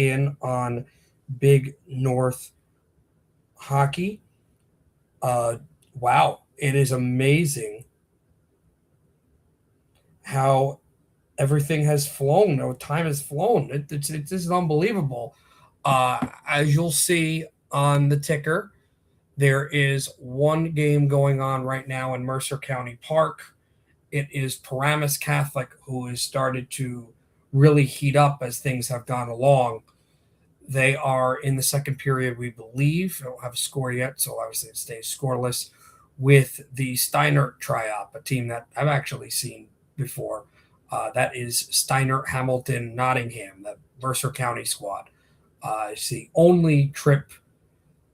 in on Big North hockey. Wow, it is amazing how everything has flown. How time has flown. This is unbelievable. As you'll see on the ticker, there is one game going on right now in Mercer County Park. It is Paramus Catholic who has started to really heat up as things have gone along. They are in the second period, we believe. I don't have a score yet, so obviously it stays scoreless with the Steinert Triop, a team that I've actually seen before. That is Steinert Hamilton Nottingham, the Mercer County squad. It's the only trip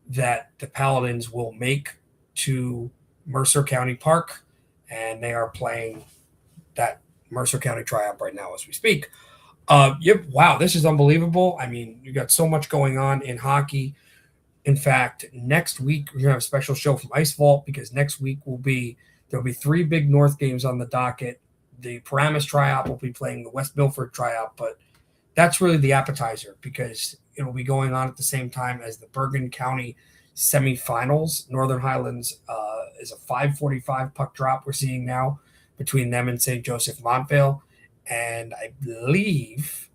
that the Paladins will make to Mercer County Park, and they are playing that Mercer County Triop right now as we speak. Yep. Wow, this is unbelievable. I mean, you got so much going on in hockey. In fact, next week we're gonna have a special show from Ice Vault because next week there'll be three Big North games on the docket. The Paramus Triop will be playing the West Milford Triop, but that's really the appetizer because it'll be going on at the same time as the Bergen County semifinals. Northern Highlands is a 5:45 puck drop we're seeing now between them and St. Joseph Montvale. And I believe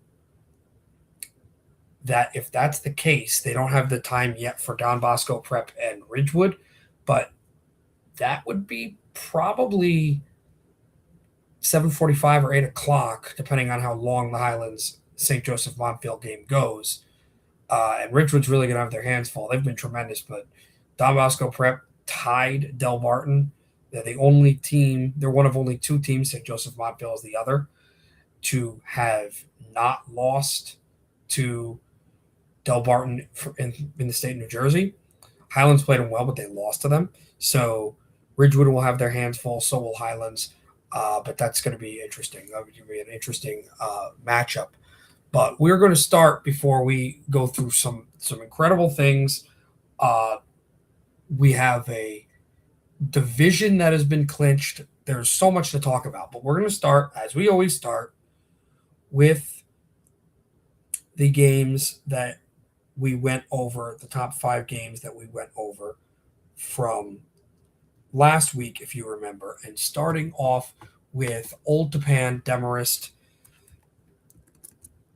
that if that's the case, they don't have the time yet for Don Bosco Prep and Ridgewood, but that would be probably 7:45 or 8 o'clock, depending on how long the Highlands St. Joseph Montvale game goes. And Ridgewood's really going to have their hands full. They've been tremendous, but Don Bosco Prep tied Delbarton. They're the only team, they're one of only two teams, St. Joseph Montvale is the other, to have not lost to Delbarton in the state of New Jersey. Highlands played them well, but they lost to them. So Ridgewood will have their hands full, so will Highlands. But that's going to be interesting. That would be an interesting matchup. But we're going to start before we go through some incredible things. We have a division that has been clinched. There's so much to talk about, but we're going to start, as we always start, with the games that we went over, the top 5 games that we went over from last week, if you remember, and starting off with Old Tappan, Demarest,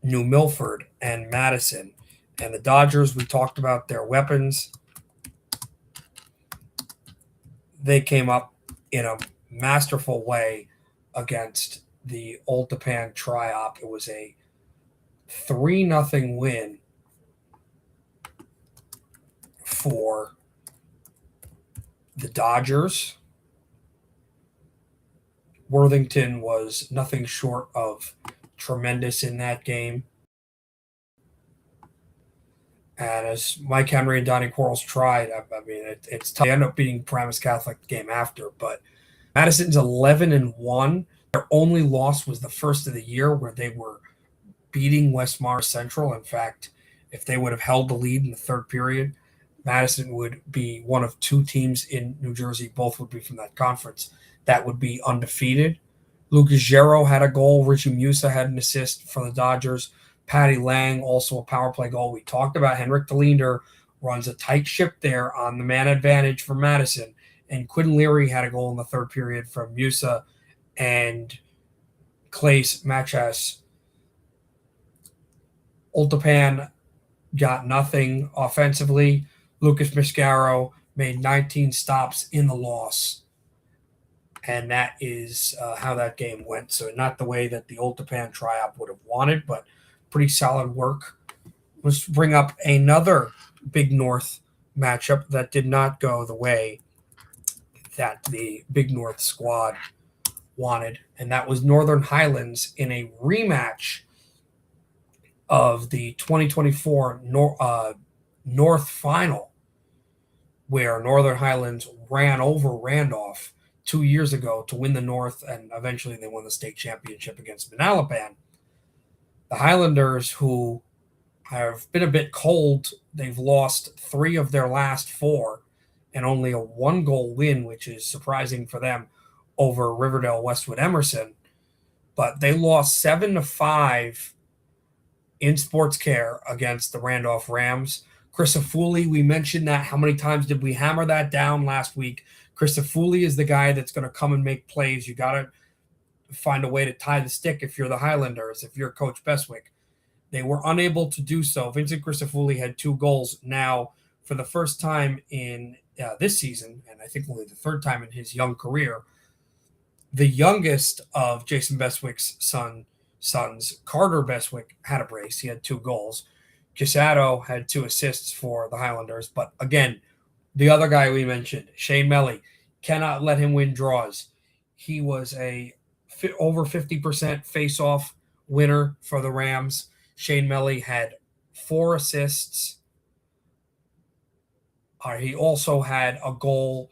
New Milford, and Madison. And the Dodgers, we talked about their weapons. They came up in a masterful way against the Old Tappan Triop. It was a 3-0 win for the Dodgers. Worthington was nothing short of tremendous in that game. And as Mike Henry and Donnie Quarles tried, I mean, it's tough. They end up beating Paramus Catholic the game after, but Madison's 11-1. Their only loss was the first of the year where they were beating West Mars Central. In fact, if they would have held the lead in the third period, Madison would be one of 2 teams in New Jersey. Both would be from that conference. That would be undefeated. Lucas Gero had a goal. Richie Musa had an assist for the Dodgers. Patty Lang, also a power play goal. We talked about Henrik DeLinder runs a tight ship there on the man advantage for Madison. And Quinn Leary had a goal in the third period from Musa and Clace Machas. Old Tappan got nothing offensively. Lucas Mascaro made 19 stops in the loss. And that is how that game went. So not the way that the Old Tappan Triop would have wanted, but pretty solid work. Let's bring up another Big North matchup that did not go the way that the Big North squad wanted, and that was Northern Highlands in a rematch of the 2024 North Final, where Northern Highlands ran over Randolph 2 years ago to win the North, and eventually they won the state championship against Manalapan. The Highlanders, who have been a bit cold, they've lost 3 of their last 4 and only a 1-goal win, which is surprising for them, over Riverdale Westwood Emerson. But they lost 7-5 in Sports Care against the Randolph Rams. Chris Afuli, we mentioned that. How many times did we hammer that down last week? Chris Afuli is the guy that's going to come and make plays. You got to find a way to tie the stick if you're the Highlanders, if you're Coach Bestwick. They were unable to do so. Vincent Christofuli had 2 goals. Now, for the first time in this season, and I think only the third time in his young career, the youngest of Jason Bestwick's sons, Carter Bestwick, had a brace. He had 2 goals. Quesado had 2 assists for the Highlanders. But again, the other guy we mentioned, Shane Melly, cannot let him win draws. He was a over 50% face-off winner for the Rams. Shane Melly had 4 assists. He also had a goal,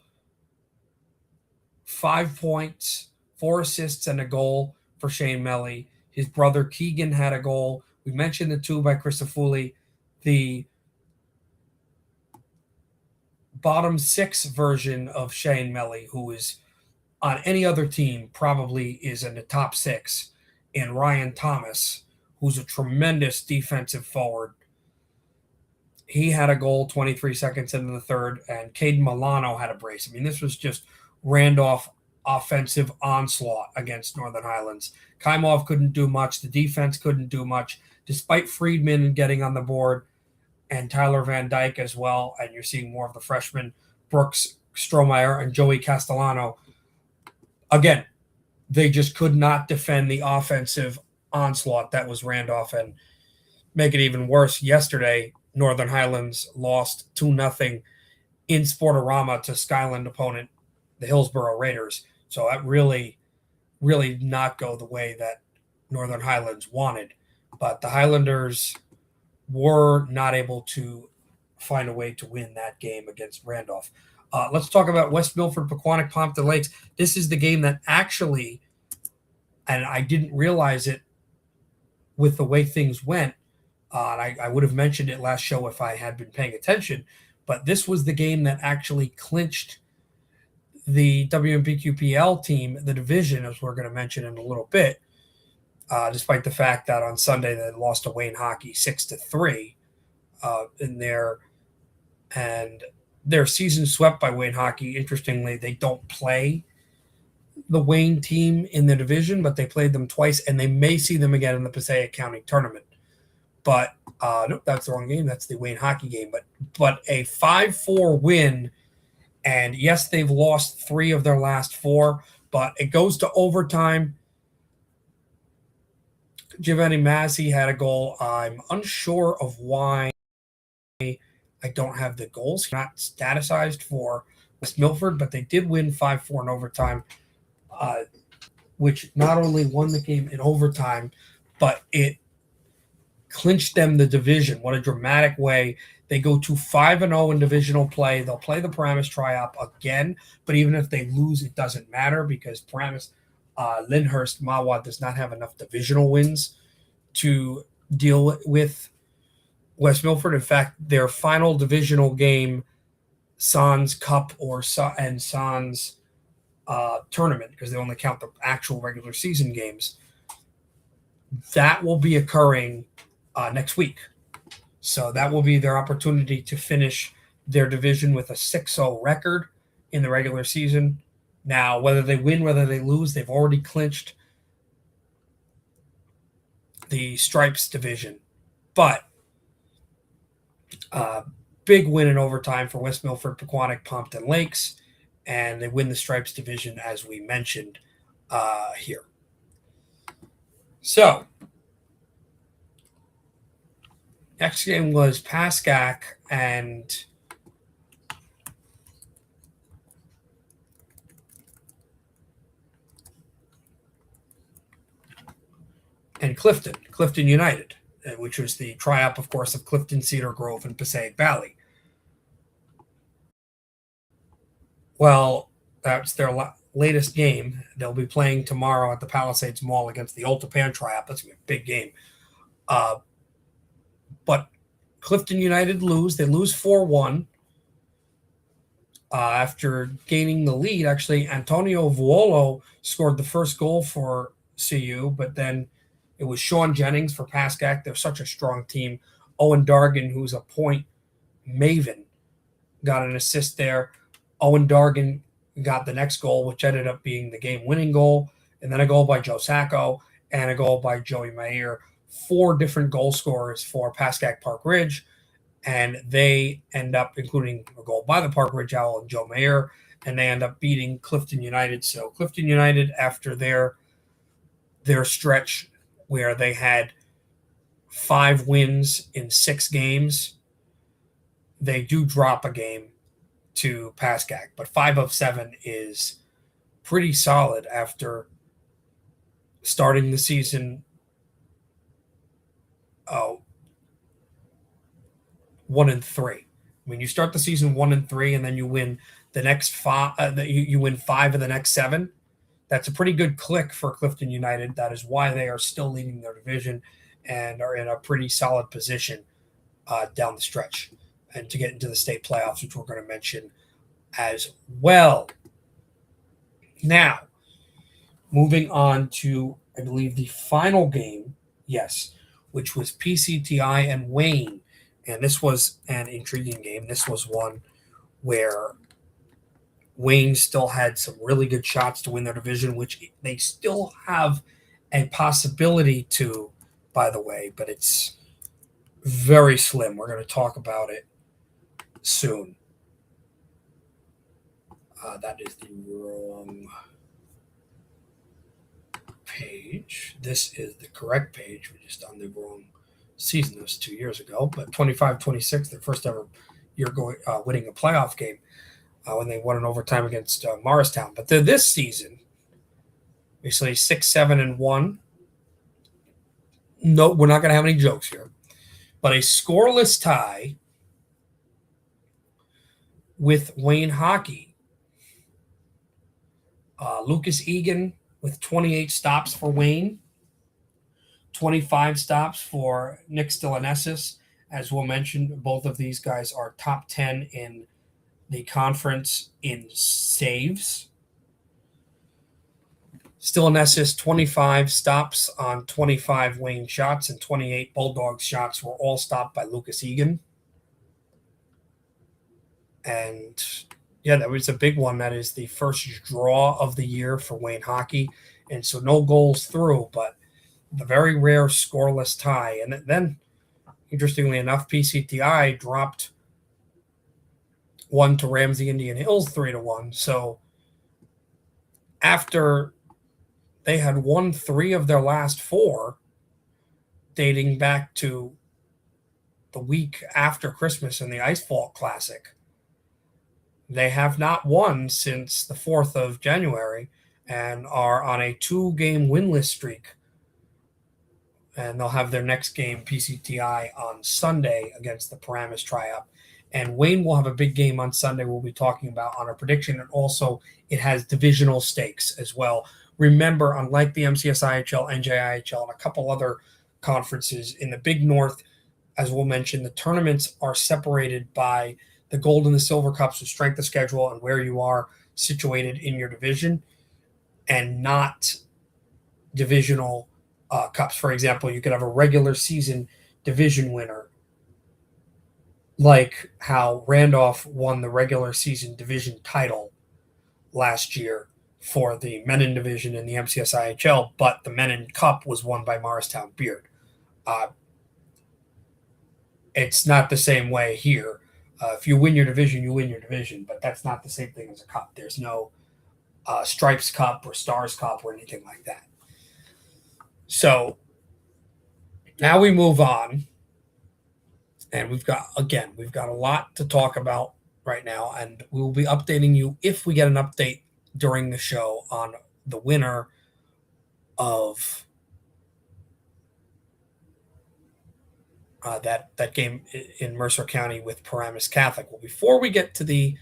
5 points, 4 assists, and a goal for Shane Melly. His brother Keegan had a goal. We mentioned the 2 by Christofuli. The bottom 6 version of Shane Melly, who is on any other team, probably is in the top 6, and Ryan Thomas, who's a tremendous defensive forward. He had a goal 23 seconds into the third, and Caden Milano had a brace. I mean, this was just Randolph offensive onslaught against Northern Highlands. Kaimov couldn't do much. The defense couldn't do much, despite Friedman getting on the board and Tyler Van Dyke as well. And you're seeing more of the freshmen, Brooks Strohmeyer and Joey Castellano. Again, they just could not defend the offensive onslaught that was Randolph. And make it even worse, yesterday, Northern Highlands lost 2-0 in Sportorama to Skyland opponent, the Hillsborough Raiders. So that really did not go the way that Northern Highlands wanted. But the Highlanders were not able to find a way to win that game against Randolph. Let's talk about West Milford, Pequannock, Pompton Lakes. This is the game that actually, and I didn't realize it with the way things went, and I would have mentioned it last show if I had been paying attention, but this was the game that actually clinched the WMPQPL team, the division, as we're going to mention in a little bit, despite the fact that on Sunday they lost to Wayne Hockey 6-3 in there, and their season swept by Wayne Hockey. Interestingly, they don't play the Wayne team in the division, but they played them twice, and they may see them again in the Passaic County tournament. But nope, that's the wrong game. That's the Wayne Hockey game. But a 5-4 win, and yes, they've lost 3 of their last 4, but it goes to overtime. Giovanni Mazzi had a goal. I'm unsure of why I don't have the goals. Not statusized for West Milford, but they did win 5-4 in overtime, which not only won the game in overtime, but it clinched them the division. What a dramatic way. They go to 5-0 in divisional play. They'll play the Paramus Tri-Op again, but even if they lose, it doesn't matter because Paramus, Lyndhurst, Mahwah does not have enough divisional wins to deal with West Milford. In fact, their final divisional game, Sans Cup and Sans tournament, because they only count the actual regular season games, that will be occurring next week. So that will be their opportunity to finish their division with a 6-0 record in the regular season. Now, whether they win, whether they lose, they've already clinched the Stripes division. But big win in overtime for West Milford, Pequannock, Pompton Lakes, and they win the Stripes division as we mentioned here. So, next game was Pascack and Clifton United, which was the tri-op, of course, of Clifton, Cedar Grove, and Passaic Valley. Well, that's their latest game. They'll be playing tomorrow at the Palisades Mall against the Ultapan tri-op. That's going to be a big game. But Clifton United lose. They lose 4-1 after gaining the lead. Actually, Antonio Vuolo scored the first goal for CU, but then It was Sean Jennings for Pascack. They're such a strong team. Owen Dargan, who's a point maven, got an assist there. Owen Dargan got the next goal, which ended up being the game-winning goal, and then a goal by Joe Sacco and a goal by Joey Mayer. 4 different goal scorers for Pascack Park Ridge, and they end up including a goal by the Park Ridge Owl and Joe Mayer, and they end up beating Clifton United. So Clifton United, after their stretch where they had 5 wins in 6 games, they do drop a game to Pascack, but 5 of 7 is pretty solid after starting the season 1-3. I mean, you start the season 1-3, and then you win the next 5. You win 5 of the next 7. That's a pretty good click for Clifton United. That is why they are still leading their division and are in a pretty solid position down the stretch and to get into the state playoffs, which we're going to mention as well. Now, moving on to, I believe, the final game, yes, which was PCTI and Wayne. And this was an intriguing game. This was one where Wayne still had some really good shots to win their division, which they still have a possibility to, by the way, but it's very slim. We're going to talk about it soon. That is the wrong page. This is the correct page. We're just on the wrong season. This was 2 years ago, but 25-26, their first ever year winning a playoff game when they won in overtime against Morristown. But this season, basically 6-7-1. No, we're not going to have any jokes here, but a scoreless tie with Wayne Hockey. Lucas Egan with 28 stops for Wayne, 25 stops for Nick Stylianesis. As we'll mention, both of these guys are top 10 in the conference in saves. Stylianesis, 25 stops on 25 Wayne shots, and 28 Bulldogs shots were all stopped by Lucas Egan. And yeah, that was a big one. That is the first draw of the year for Wayne Hockey. And so no goals through, but the very rare scoreless tie. And then, interestingly enough, PCTI dropped one to Ramsey Indian Hills 3-1. So after they had won 3 of their last 4, dating back to the week after Christmas in the Ice Vault Classic, they have not won since the 4th of January and are on a 2-game winless streak. And they'll have their next game, PCTI, on Sunday against the Paramus Tri-Up. And Wayne will have a big game on Sunday we'll be talking about on our prediction. And also, it has divisional stakes as well. Remember, unlike the MCSIHL, NJIHL, and a couple other conferences in the Big North, as we'll mention, the tournaments are separated by the gold and the silver cups with strength of schedule and where you are situated in your division, and not divisional cups. For example, you could have a regular season division winner, like how Randolph won the regular season division title last year for the Menin division in the MCSIHL, but the Menin Cup was won by Morristown Beard. It's not the same way here. If you win your division, you win your division, but that's not the same thing as a cup. There's no Stripes Cup or Stars Cup or anything like that. So now we move on, and we've got a lot to talk about right now, and we will be updating you if we get an update during the show on the winner of that game in Mercer County with Paramus Catholic. Well, before we get to the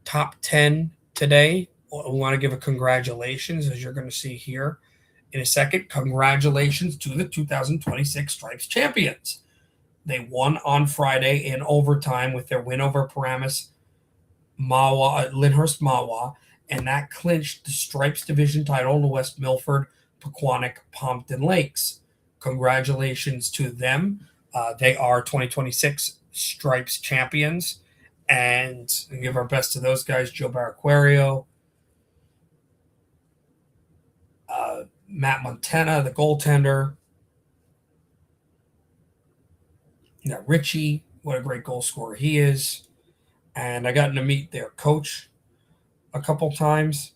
top 10 today, we want to give a congratulations, as you're going to see here in a second. Congratulations to the 2026 Stripes champions. They won on Friday in overtime with their win over Paramus Lyndhurst Mahwah, and that clinched the Stripes division title to West Milford, Pequannock, Pompton Lakes. congratulations to them. They are 2026 Stripes champions, and we give our best to those guys: Joe Barraquario, Matt Montana, the goaltender. Richie, what a great goal scorer he is. And I got to meet their coach a couple times.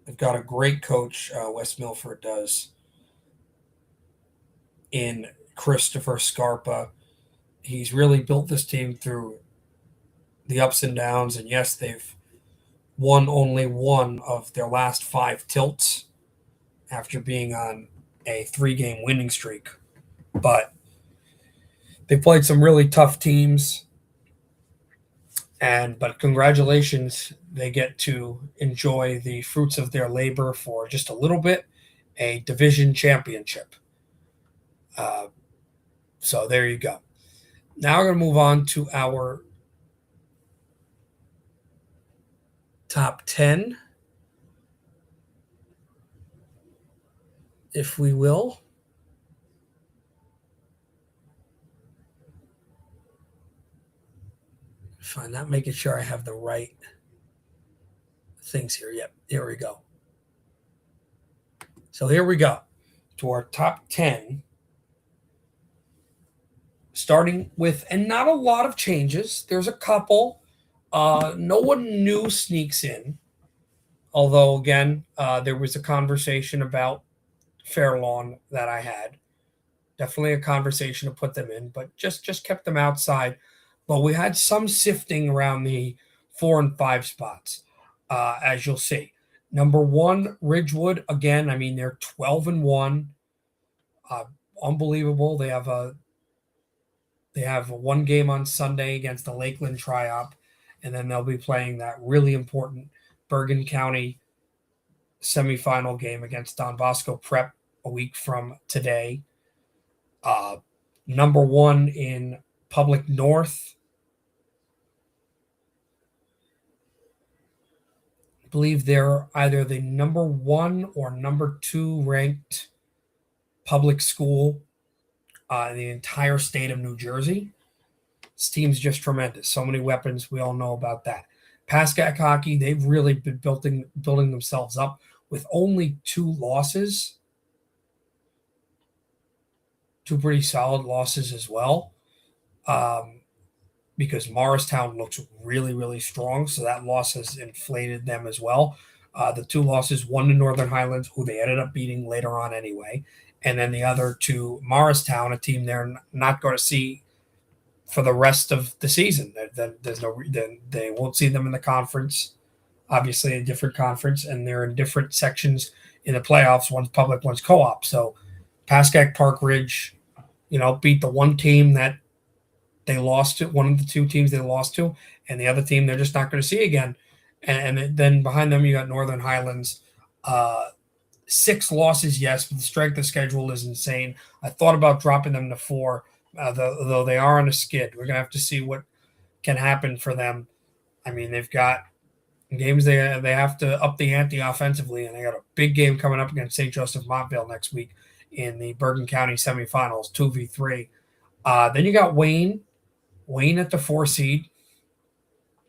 They've got a great coach, Wes Milford does, in Christopher Scarpa. He's really built this team through the ups and downs. And yes, they've won only one of their last 5 tilts after being on a 3-game winning streak. But they played some really tough teams. But congratulations, they get to enjoy the fruits of their labor for just a little bit, a division championship. So there you go. Now we're going to move on to our top 10, if we will. Fine, not making sure I have the right things here. Yep, here we go. So here we go to our top 10. Starting with, and not a lot of changes. There's a couple. No one new sneaks in. Although, again, there was a conversation about Fairlawn that I had. Definitely a conversation to put them in, but just kept them outside. But we had some sifting around the 4 and 5 spots, as you'll see. Number 1, Ridgewood. Again, I mean, they're 12-1. Unbelievable. They have one game on Sunday against the Lakeland Tri-Op, and then they'll be playing that really important Bergen County semifinal game against Don Bosco Prep a week from today. Number 1 in Public North. I believe they're either the number 1 or number 2 ranked public school in the entire state of New Jersey. This team's just tremendous. So many weapons. We all know about that. Pascack hockey, they've really been building themselves up with only 2 losses. 2 pretty solid losses as well. Because Morristown looks really, really strong. So that loss has inflated them as well. The 2 losses, one to Northern Highlands, who they ended up beating later on anyway. And then the other to Morristown, a team they're not going to see for the rest of the season. They won't see them in the conference, obviously a different conference, and they're in different sections in the playoffs. One's public, one's co-op. So Pascack Park Ridge, beat the one team that they lost to, one of the 2 teams they lost to, and the other team they're just not going to see again. And then behind them you got Northern Highlands. 6 losses, yes, but the strength of schedule is insane. I thought about dropping them to 4, though they are on a skid. We're going to have to see what can happen for them. I mean, they've got games they have to up the ante offensively, and they got a big game coming up against St. Joseph Montvale next week in the Bergen County semifinals, 2v3. Then you got Wayne at the 4 seed.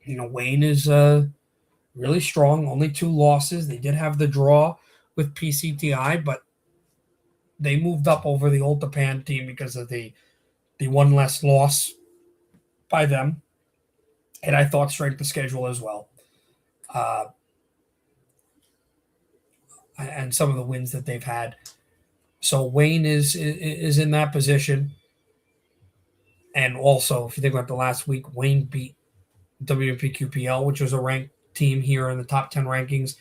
Wayne is really strong, only 2 losses. They did have the draw with PCTI, but they moved up over the Old Tapan team because of the one less loss by them. And I thought strength of schedule as well. And some of the wins that they've had. So Wayne is in that position. And also, if you think about the last week, Wayne beat WPQPL, which was a ranked team here in the top 10 rankings.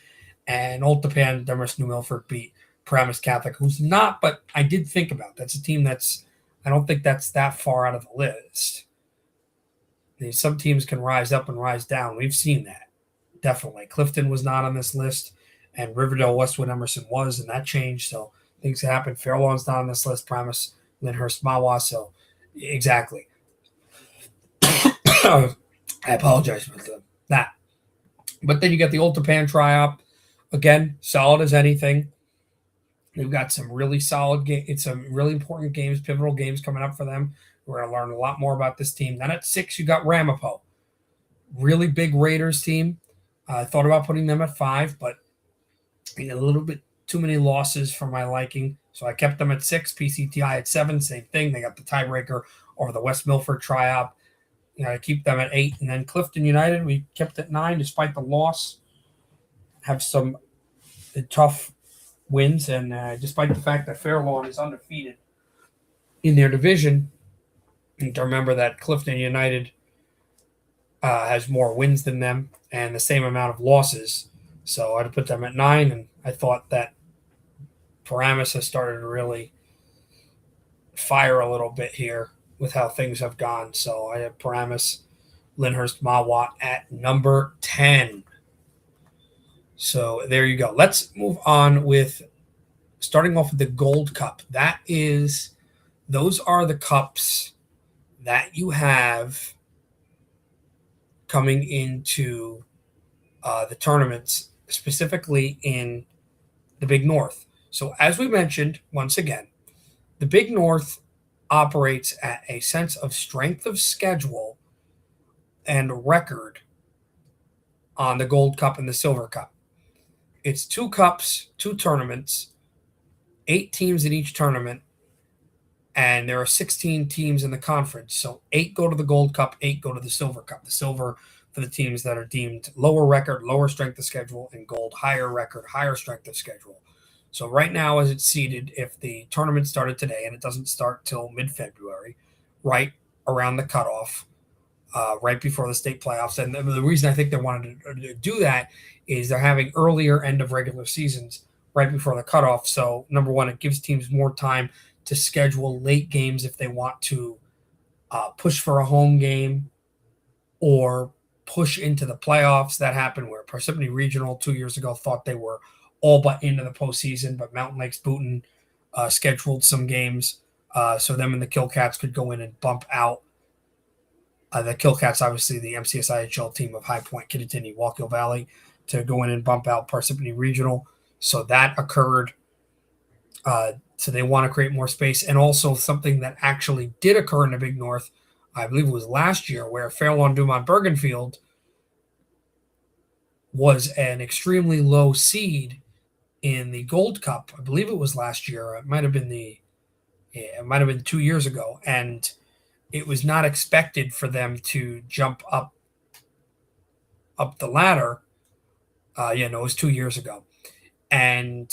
And Old Tapan, Demorest New Milford beat Paramus Catholic, who's not, but I did think about. That's a team I don't think that's that far out of the list. Some teams can rise up and rise down. We've seen that, definitely. Clifton was not on this list, and Riverdale, Westwood, Emerson was, and that changed. So things happen. Fairlawn's not on this list. Paramus, Lyndhurst, Mahwah. So exactly. I apologize for that. But then you get the Old Tapan Tri-Op. Again, solid as anything. They've got some really solid games. It's some really important games, pivotal games coming up for them. We're going to learn a lot more about this team. Then at 6, you got Ramapo. Really big Raiders team. I thought about putting them at 5, but a little bit too many losses for my liking. So I kept them at 6, PCTI at 7, same thing. They got the tiebreaker over the West Milford Triop. I keep them at 8. And then Clifton United, we kept at 9 despite the loss. Have some tough wins, and despite the fact that Fairlawn is undefeated in their division, you need to remember that Clifton United has more wins than them and the same amount of losses. So I'd put them at 9, and I thought that Paramus has started to really fire a little bit here with how things have gone. So I have Paramus, Lyndhurst, Mawat at number 10. So there you go. Let's move on with starting off with the Gold Cup. Those are the cups that you have coming into the tournaments, specifically in the Big North. So as we mentioned, once again, the Big North operates at a sense of strength of schedule and record on the Gold Cup and the Silver Cup. It's 2 cups, 2 tournaments, 8 teams in each tournament, and there are 16 teams in the conference. So 8 go to the Gold Cup, 8 go to the Silver Cup. The Silver for the teams that are deemed lower record, lower strength of schedule, and Gold higher record, higher strength of schedule. So right now, as it's seeded, if the tournament started today, and it doesn't start till mid-February, right around the cutoff, right before the state playoffs. And the reason I think they wanted to do that is they're having earlier end of regular seasons right before the cutoff. So number one, it gives teams more time to schedule late games if they want to push for a home game or push into the playoffs. That happened where Parsippany Regional 2 years ago thought they were all but into the postseason, but Mountain Lakes Booton scheduled some games so them and the Killcats could go in and bump out. The Killcats, obviously the MCSIHL team of High Point, Kittatinny, Wallkill Valley, to go in and bump out Parsippany Regional. So that occurred. So they want to create more space. And also something that actually did occur in the Big North, I believe it was last year, where Fairlawn Dumont Bergenfield was an extremely low seed in the Gold Cup. I believe it was last year. It might have been 2 years ago. And it was not expected for them to jump up the ladder. It was 2 years ago. And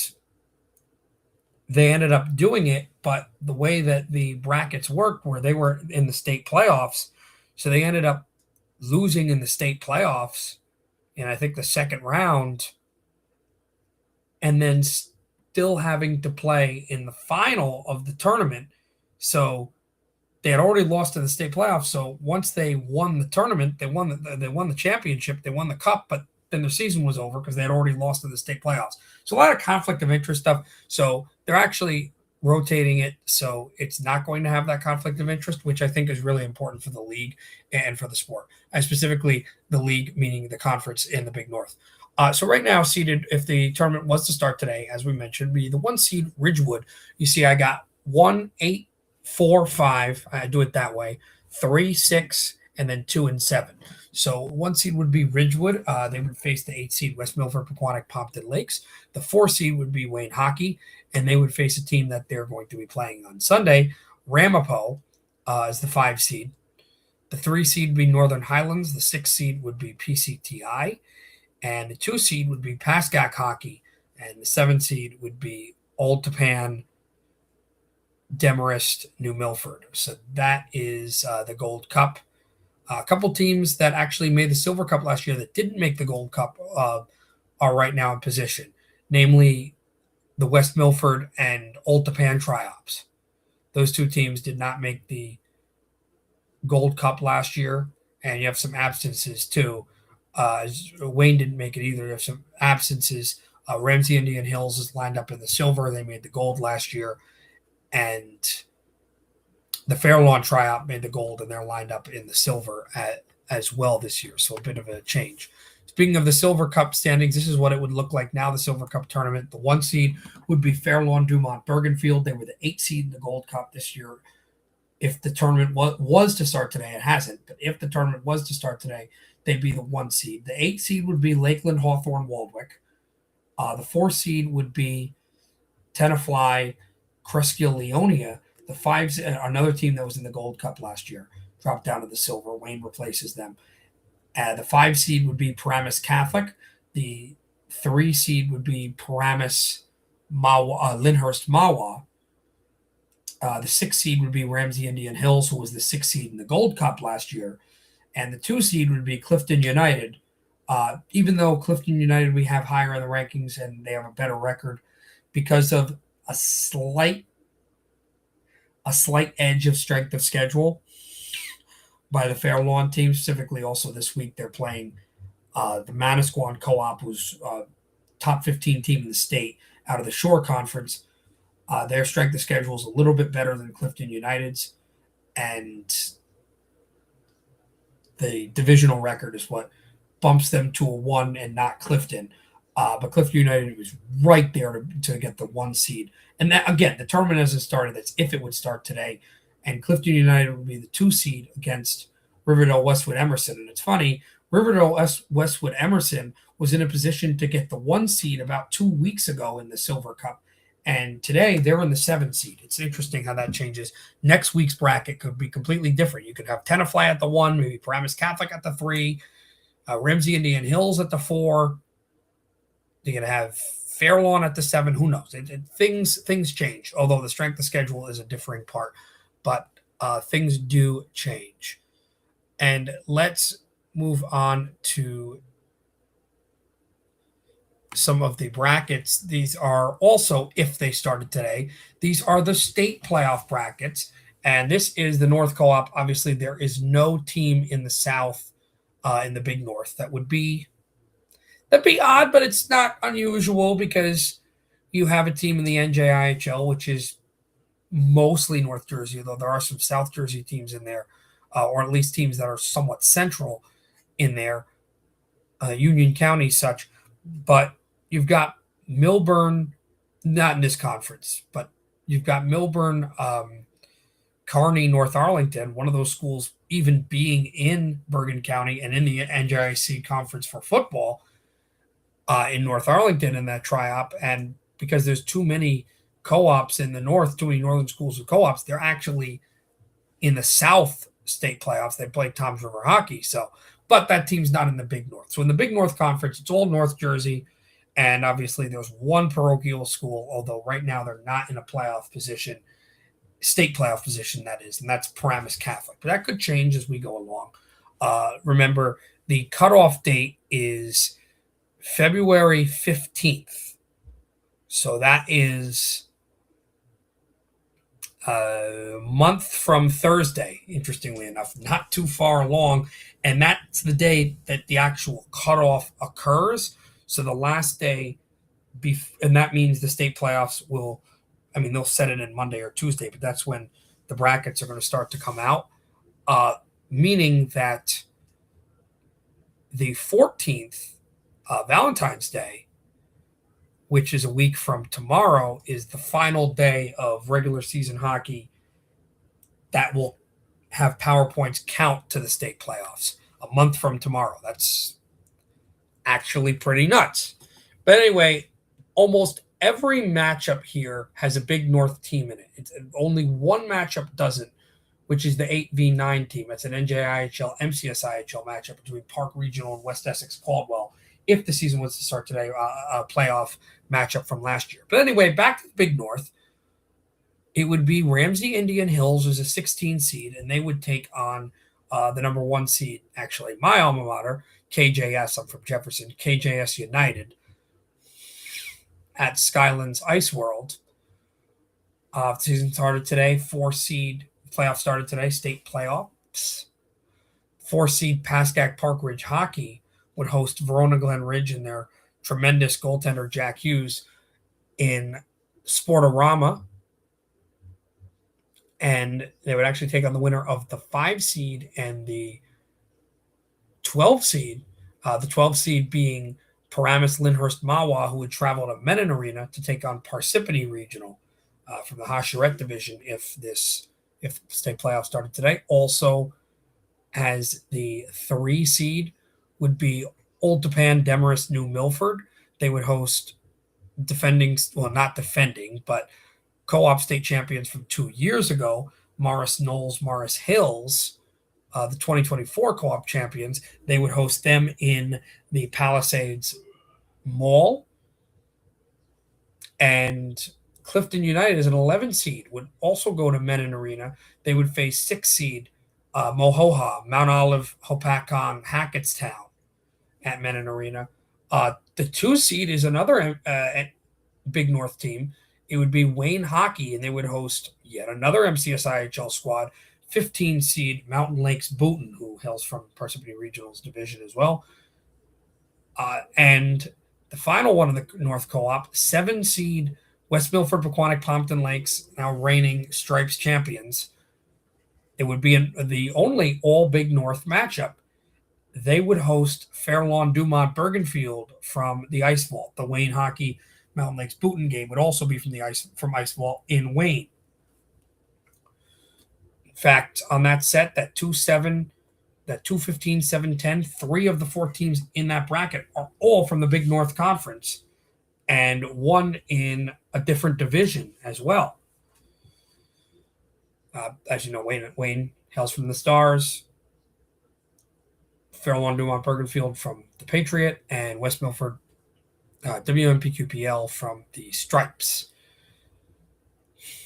they ended up doing it, but the way that the brackets worked, where they were in the state playoffs, so they ended up losing in the state playoffs in, I think, the second round, and then still having to play in the final of the tournament. So they had already lost in the state playoffs. So once they won the tournament, they won the championship, they won the cup, but then their season was over because they had already lost in the state playoffs. So a lot of conflict of interest stuff. So they're actually rotating it so it's not going to have that conflict of interest, which I think is really important for the league and for the sport, and specifically the league, meaning the conference in the Big North. So right now, seeded, if the tournament was to start today, as we mentioned, be the 1 seed Ridgewood. You see, I got 1, 8, 4, 5. I do it that way. 3, 6, and then 2 and 7. So 1 seed would be Ridgewood. They would face the 8 seed West Milford, Pequannock, Pompton Lakes. The 4 seed would be Wayne Hockey, and they would face a team that they're going to be playing on Sunday. Ramapo is the 5 seed. The 3 seed would be Northern Highlands. The 6 seed would be PCTI. And the 2 seed would be Pascack Hockey. And the 7 seed would be Old Tappan, Demarest, New Milford. So that is the Gold Cup. A couple teams that actually made the Silver Cup last year that didn't make the Gold Cup are right now in position, namely the West Milford and Old Tappan Triops. Those 2 teams did not make the Gold Cup last year, and you have some absences too. Wayne didn't make it either. You have some absences. Ramsey Indian Hills is lined up in the silver. They made the gold last year. And the Fairlawn Triop made the gold, and they're lined up in the silver as well this year. So a bit of a change. Speaking of the Silver Cup standings, this is what it would look like now, the Silver Cup tournament. The 1 seed would be Fairlawn Dumont Bergenfield. They were the 8 seed in the Gold Cup this year. If the tournament was to start today, it hasn't, but if the tournament was to start today, they'd be the 1 seed. The 8 seed would be Lakeland Hawthorne Waldwick. The 4 seed would be Tenafly Cresskill Leonia. The 5, another team that was in the Gold Cup last year, dropped down to the silver. Wayne replaces them. The 5 seed would be Paramus Catholic. The 3 seed would be Paramus Lyndhurst Mawa. The 6 seed would be Ramsey Indian Hills, who was the 6 seed in the Gold Cup last year. And the 2 seed would be Clifton United. Even though Clifton United we have higher in the rankings and they have a better record, because of a slight edge of strength of schedule by the Fairlawn team, specifically also this week they're playing the Manasquan Co-op, who's top 15 team in the state out of the Shore Conference. Their strength of schedule is a little bit better than Clifton United's, and the divisional record is what bumps them to a 1 and not Clifton. But Clifton United was right there to get the 1 seed. And that, again, the tournament hasn't started. That's if it would start today. And Clifton United would be the 2 seed against Riverdale Westwood Emerson. And it's funny, Riverdale Westwood Emerson was in a position to get the 1 seed about 2 weeks ago in the Silver Cup. And today they're in the 7 seed. It's interesting how that changes. Next week's bracket could be completely different. You could have Tenafly at the 1, maybe Paramus Catholic at the 3, Ramsey Indian Hills at the 4. You're going to have Fairlawn at the 7. Who knows? Things change, although the strength of schedule is a differing part. But things do change. And let's move on to some of the brackets. These are also, if they started today, these are the state playoff brackets. And this is the North Co-op. Obviously, there is no team in the South, in the Big North. That'd be odd, but it's not unusual because you have a team in the NJIHL, which is mostly North Jersey, though there are some South Jersey teams in there, or at least teams that are somewhat central in there, Union County such. But you've got Millburn, not in this conference, but you've got Millburn, Kearney, North Arlington, one of those schools even being in Bergen County and in the NJIC conference for football, in North Arlington in that tri-op. And because there's too many co-ops in the North, too many northern schools with co-ops, they're actually in the South state playoffs. They play Toms River hockey. So, but that team's not in the Big North. So in the Big North Conference, it's all North Jersey. And obviously there's one parochial school, although right now they're not in a playoff position, state playoff position, that is, and that's Paramus Catholic. But that could change as we go along. Remember, the cutoff date is February 15th. So that is a month from Thursday, interestingly enough, not too far along. And that's the day that the actual cutoff occurs. So the last day, and that means the state playoffs will, they'll set it in Monday or Tuesday, but that's when the brackets are going to start to come out, meaning that the 14th, Valentine's Day, which is a week from tomorrow, is the final day of regular season hockey that will have PowerPoints count to the state playoffs a month from tomorrow. That's actually pretty nuts. But anyway, almost every matchup here has a Big North team in it. It's only one matchup doesn't, which is the 8v9 team. It's an NJIHL, MCSIHL matchup between Park Regional and West Essex Caldwell. If the season was to start today, a playoff matchup from last year. But anyway, back to the Big North. It would be Ramsey Indian Hills, who's a 16 seed, and they would take on the number 1 seed, actually, my alma mater, KJS. I'm from Jefferson, KJS United, at Skylands Ice World. Season started today. 4 seed playoff started today. State playoffs. 4 seed Pascack Park Ridge Hockey would host Verona Glen Ridge and their tremendous goaltender Jack Hughes in Sportorama. And they would actually take on the winner of the 5 seed and the 12 seed, The 12 seed being Paramus Lyndhurst Mawa, who would travel to Menin Arena to take on Parsippany Regional from the Hacheret division if the state playoff started today. Also, as the 3 seed would be Old Tappan Demarest New Milford. They would host not defending, but co-op state champions from 2 years ago, Morris Knolls, Morris Hills, the 2024 co-op champions. They would host them in the Palisades Mall. And Clifton United, as an 11 seed, would also go to Menin Arena. They would face 6 seed Mohoha, Mount Olive, Hopatcong, Hackettstown at Menin Arena. The 2 seed is another Big North team. It would be Wayne Hockey, and they would host yet another MCSIHL squad, 15 seed Mountain Lakes Booton, who hails from Parsippany Regional's division as well. And the final one of the North Co-op, 7 seed West Milford, Pequannock, Pompton Lakes, now reigning Stripes champions. It would be the only all Big North matchup. They would host Fairlawn Dumont Bergenfield from the Ice Vault. The Wayne Hockey Mountain Lakes Booton game would also be from Ice Vault in Wayne. In fact, on that set, that 2-7, that 2-15, 7-10, 3 of the 4 teams in that bracket are all from the Big North Conference, and one in a different division as well. As you know, Wayne hails from the Stars, Fairlawn Dumont Bergenfield from the Patriot, and West Milford WMPQPL from the Stripes.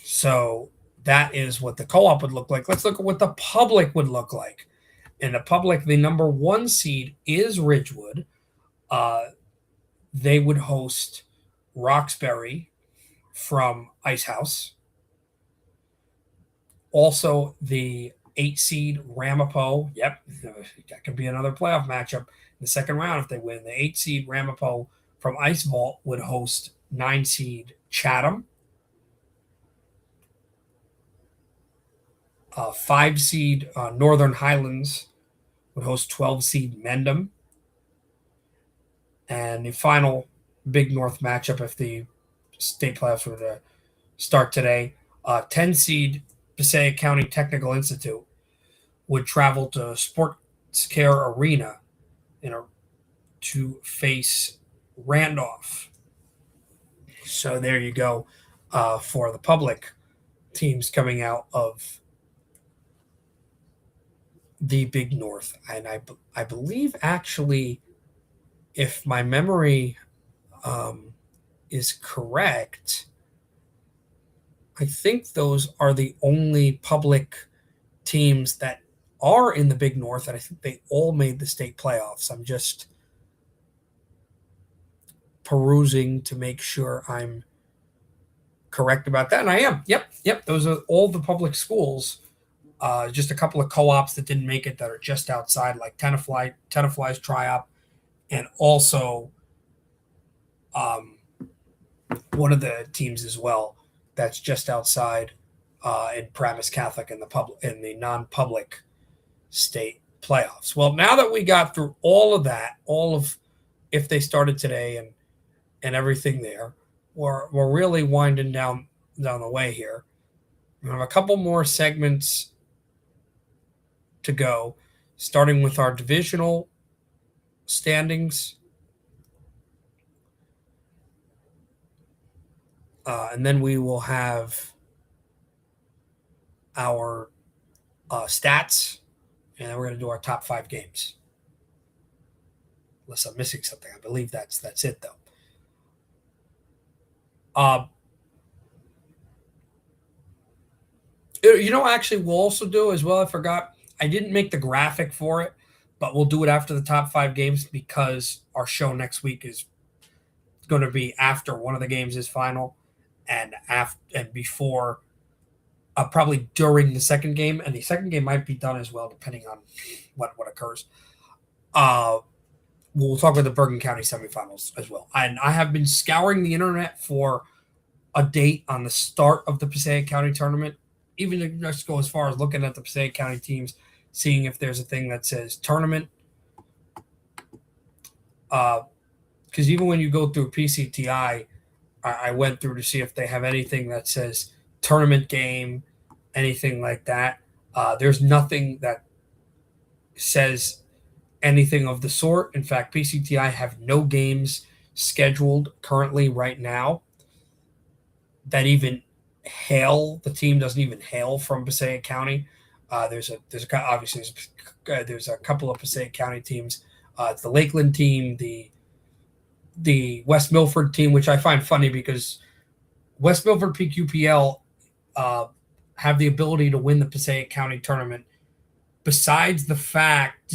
So that is what the co-op would look like. Let's look at what the public would look like. In the public, the number 1 seed is Ridgewood. They would host Roxbury from Icehouse. Also, the 8 seed Ramapo. Yep, that could be another playoff matchup in the second round if they win. The 8 seed Ramapo from Ice Vault would host 9 seed Chatham. 5 seed Northern Highlands would host 12 seed Mendham. And the final Big North matchup, if the state playoffs were to start today, 10 seed Passaic County Technical Institute would travel to Sports Care Arena to face Randolph. So there you go for the public teams coming out of the Big North. And I believe, actually, if my memory is correct, I think those are the only public teams that are in the Big North, and I think they all made the state playoffs. I'm just perusing to make sure I'm correct about that, and I am. Yep. Those are all the public schools. Just a couple of co-ops that didn't make it that are just outside, like Tenafly's Tri-op, and also one of the teams as well that's just outside in Paramus Catholic in the non-public state playoffs. Well, now that we got through all of that, all of if they started today and everything there, we're really winding down the way here. We have a couple more segments to go, starting with our divisional standings. And then we will have our stats, and then we're going to do our top 5 games. Unless I'm missing something. I believe that's it, though. Actually, we'll also do as well. I forgot. I didn't make the graphic for it, but we'll do it after the top 5 games because our show next week is going to be after one of the games is final and before, probably during the second game. And the second game might be done as well, depending on what occurs. We'll talk about the Bergen County semifinals as well. And I have been scouring the internet for a date on the start of the Passaic County tournament, even if just go as far as looking at the Passaic County teams, seeing if there's a thing that says tournament. Because even when you go through PCTI, I went through to see if they have anything that says tournament game, anything like that. There's nothing that says anything of the sort. In fact, PCTI have no games scheduled currently right now that even hail. The team doesn't even hail from Passaic County. Obviously there's a couple of Passaic County teams. It's the Lakeland team, the West Milford team, which I find funny because West Milford PQPL uh, have the ability to win the Passaic County tournament. Despite the fact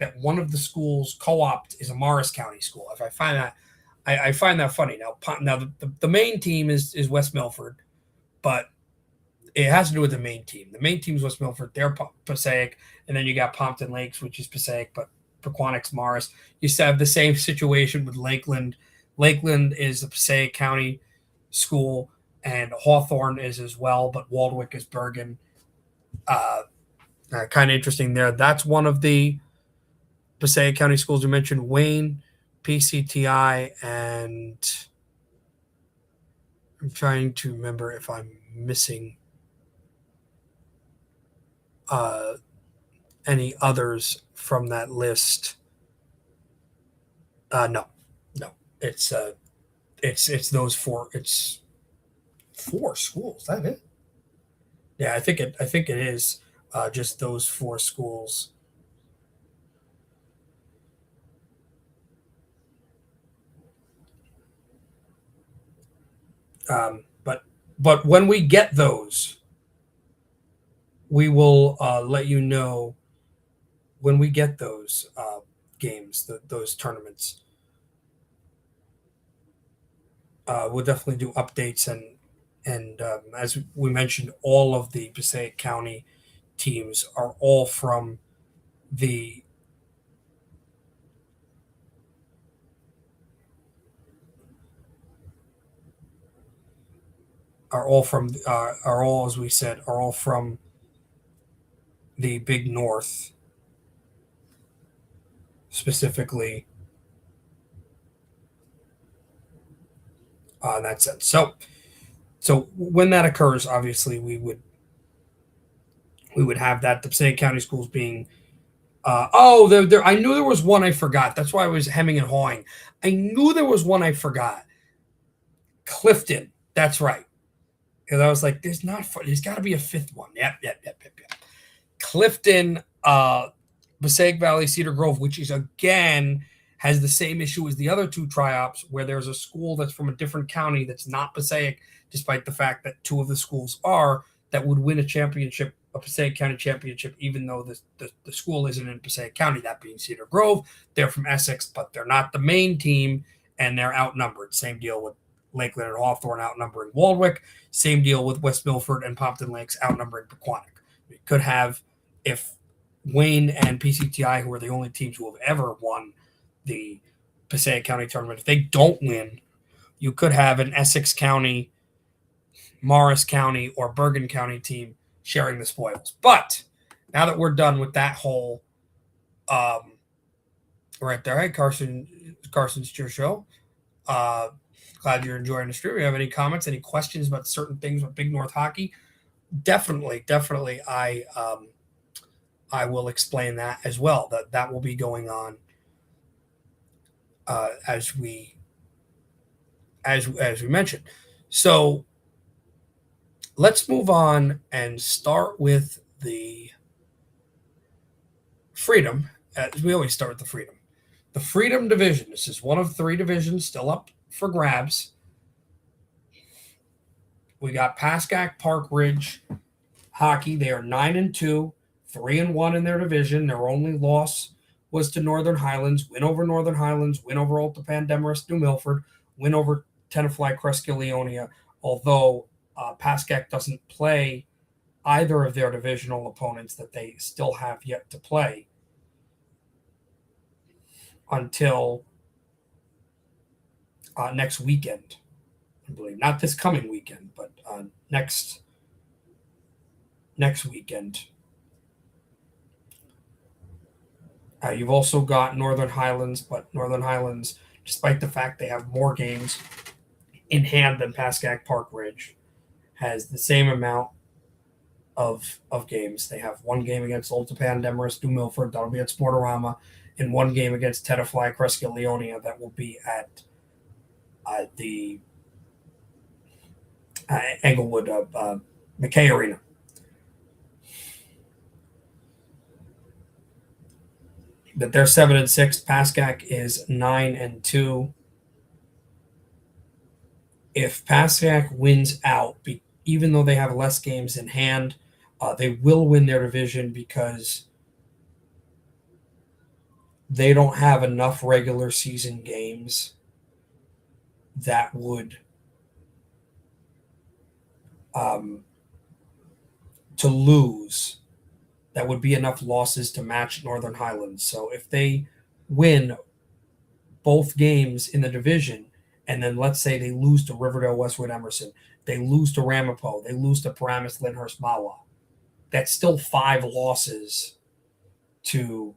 that one of the schools co-opt is a Morris County school, if I find that, I find that funny. Now the main team is West Milford, but it has to do with the main team. The main team is West Milford. They're Passaic, and then you got Pompton Lakes, which is Passaic, but Pequannock's Morris. You have the same situation with Lakeland. Lakeland is the Passaic County school, and Hawthorne is as well, but Waldwick is Bergen. Kind of interesting there. That's one of the Passaic County schools you mentioned. Wayne, PCTI, and I'm trying to remember if I'm missing any others from that list. No. It's those four. It's four schools. Is that it? Yeah, I think it is just those four schools. But when we get those, we will let you know when we get those games, those tournaments. We'll definitely do updates and as we mentioned, all of the Passaic County teams are all from the are all, as we said, are all from the Big North, specifically in that sense. So when that occurs, obviously we would have that the Passaic County schools being. There. I knew there was one I forgot. That's why I was hemming and hawing. I knew there was one I forgot. Clifton. That's right. Because I was like, there's got to be a fifth one. Yep. Clifton, Passaic Valley, Cedar Grove, which is again has the same issue as the other two tri-ops, where there's a school that's from a different county that's not Passaic, despite the fact that two of the schools are, that would win a Passaic County championship, even though the school isn't in Passaic County, that being Cedar Grove. They're from Essex, but they're not the main team, and they're outnumbered. Same deal with Lakeland and Hawthorne outnumbering Waldwick. Same deal with West Milford and Pompton Lakes outnumbering Pequannock. We could have, if Wayne and PCTI, who are the only teams who have ever won the Passaic County tournament, if they don't win, you could have an Essex County, Morris County, or Bergen County team sharing the spoils. But now that we're done with that whole right there, hey Carson's your show. Glad you're enjoying the stream. If you have any comments, any questions about certain things with Big North hockey, definitely, I will explain that as well. That will be going on as we mentioned. So let's move on and start with the Freedom. As we always start with the Freedom. The Freedom division. This is one of three divisions still up for grabs. We got Pascack Park Ridge hockey. They are 9-2, 3-1 in their division. Their only loss was to Northern Highlands. Win over Northern Highlands. Win over Ultapan Demarest New Milford. Win over Tenafly Cresskill Leonia. Although Pascack doesn't play either of their divisional opponents that they still have yet to play until next weekend, I believe. Not this coming weekend, but next weekend. You've also got Northern Highlands, but Northern Highlands, despite the fact they have more games in hand than Pascack Park Ridge, has the same amount of games. They have one game against Oltapan, Demarest, New Milford. That'll be at Sportorama, and one game against Tenafly, Crescia Leonia. That will be at the Englewood McKay Arena. That they're 7-6. Pascack is 9-2. If Pascack wins out, even though they have less games in hand, they will win their division because they don't have enough regular season games that would to lose. That would be enough losses to match Northern Highlands. So if they win both games in the division, and then let's say they lose to Riverdale, Westwood, Emerson, they lose to Ramapo, they lose to Paramus, Lyndhurst, Mahwah, that's still 5 losses to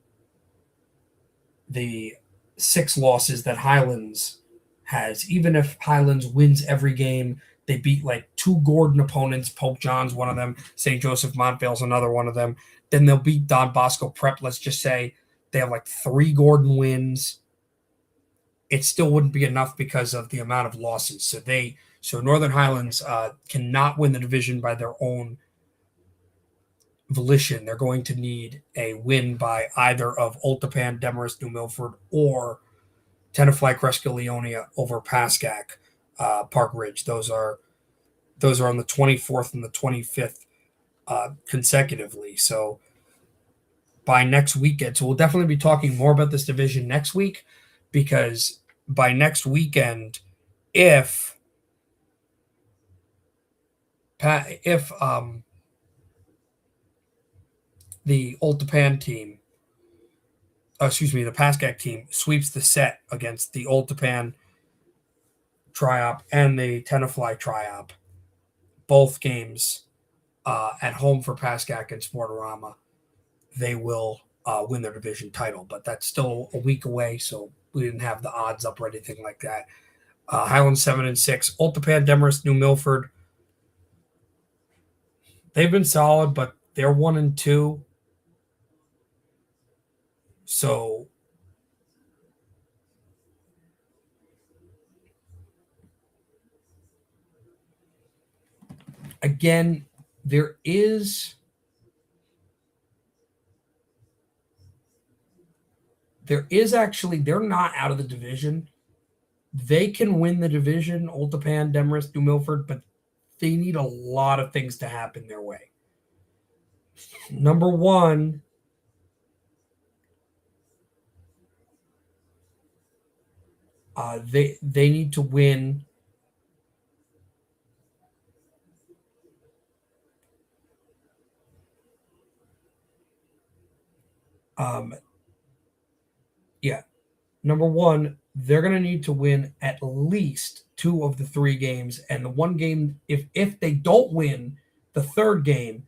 the 6 losses that Highlands has. Even if Highlands wins every game, they beat like 2 Gordon opponents. Pope John's one of them. St. Joseph Montvale's another one of them. Then they'll beat Don Bosco Prep. Let's just say they have like 3 Gordon wins. It still wouldn't be enough because of the amount of losses. So Northern Highlands cannot win the division by their own volition. They're going to need a win by either of Oltapan, Demarest, New Milford, or Tenafly, Crescia Leonia over Pascack Park Ridge. Those are on the 24th and the 25th consecutively. So by next weekend, so we'll definitely be talking more about this division next week, because by next weekend, if the Oltapan team, the Pascack team sweeps the set against the Oltapan Triop and the Tenafly Triop, both games at home for Pascack and Sportorama, they will win their division title. But that's still a week away, so we didn't have the odds up or anything like that. Highlands 7-6. Oltapan, Demarest, New Milford, they've been solid, but they're 1-2. So again, there is actually, they're not out of the division. They can win the division, Oltapan, Demarest, New Milford, but they need a lot of things to happen their way. Number one, they need to win number one, they're going to need to win at least 2 of the 3 games, and the one game, if they don't win the third game,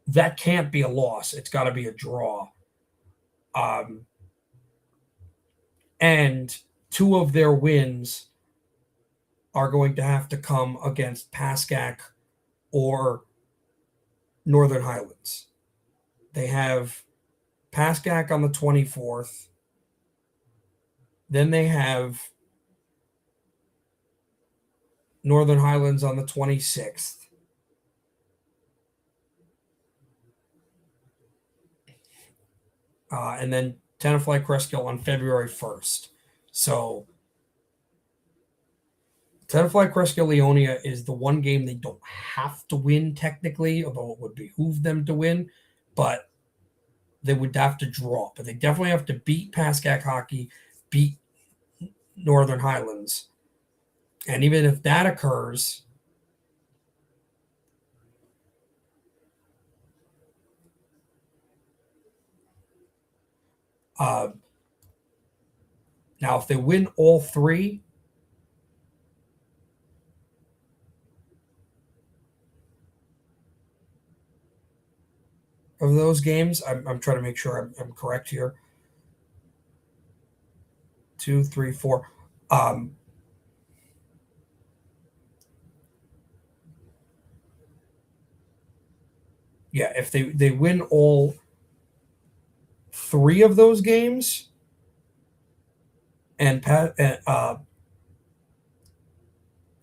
that can't be a loss. It's got to be a draw. And 2 of their wins are going to have to come against Pascack or Northern Highlands. They have Pascack on the 24th. Then they have Northern Highlands on the 26th. And then Tenafly Crescia on February 1st. So Tenafly Crescia Leonia is the one game they don't have to win technically, although it would behoove them to win, but they would have to draw. But they definitely have to beat Pascack Hockey, beat Northern Highlands. And even if that occurs, now if they win all 3, of those games, I'm trying to make sure I'm correct here. two, three, four. Um, yeah, if they win all three of those games, and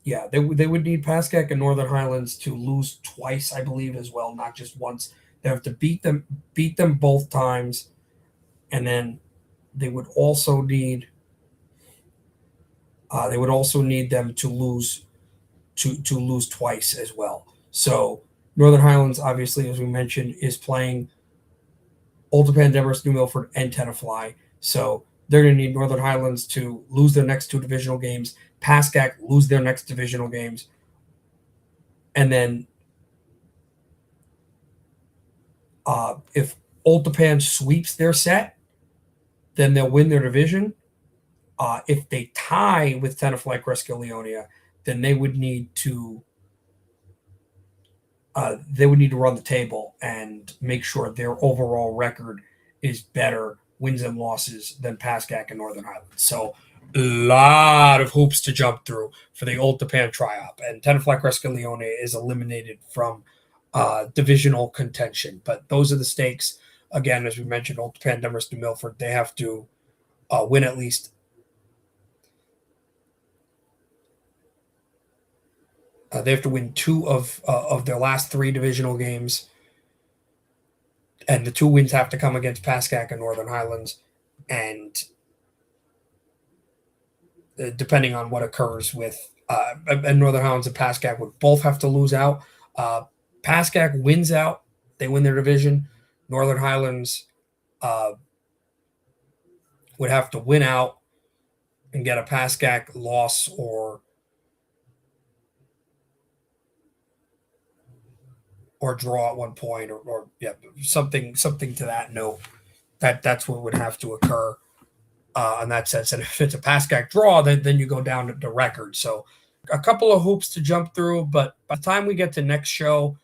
yeah, they would need Pascack and Northern Highlands to lose twice, I believe, as well, not just once. They have to beat them both times, and then they would also need them to lose twice as well. So Northern Highlands, obviously, as we mentioned, is playing Old Japan, Demarest, New Milford, and Tenafly. So they're going to need Northern Highlands to lose their next two divisional games, Pascack lose their next divisional games, and then if Old Japan sweeps their set, then they'll win their division. If they tie with Tenafly Cresco Leonia, then they would need to run the table and make sure their overall record is better wins and losses than Pascack and Northern Highlands. So a lot of hoops to jump through for the Old Japan tri-op, and Tenafly Cresco Leonia is eliminated from divisional contention. But those are the stakes. Again, as we mentioned, Old Japan, Demarest, New Milford, they have to win at least. They have to win two of their last three divisional games, and the two wins have to come against Pascack and Northern Highlands. And depending on what occurs with and Northern Highlands and Pascack would both have to lose out. Pascack wins out, they win their division. Northern Highlands uh, would have to win out and get a Pascack loss or draw at one point, or yeah, something to that note. That's what would have to occur in that sense. And if it's a Pascack draw, then you go down to the record. So a couple of hoops to jump through, but by the time we get to next show,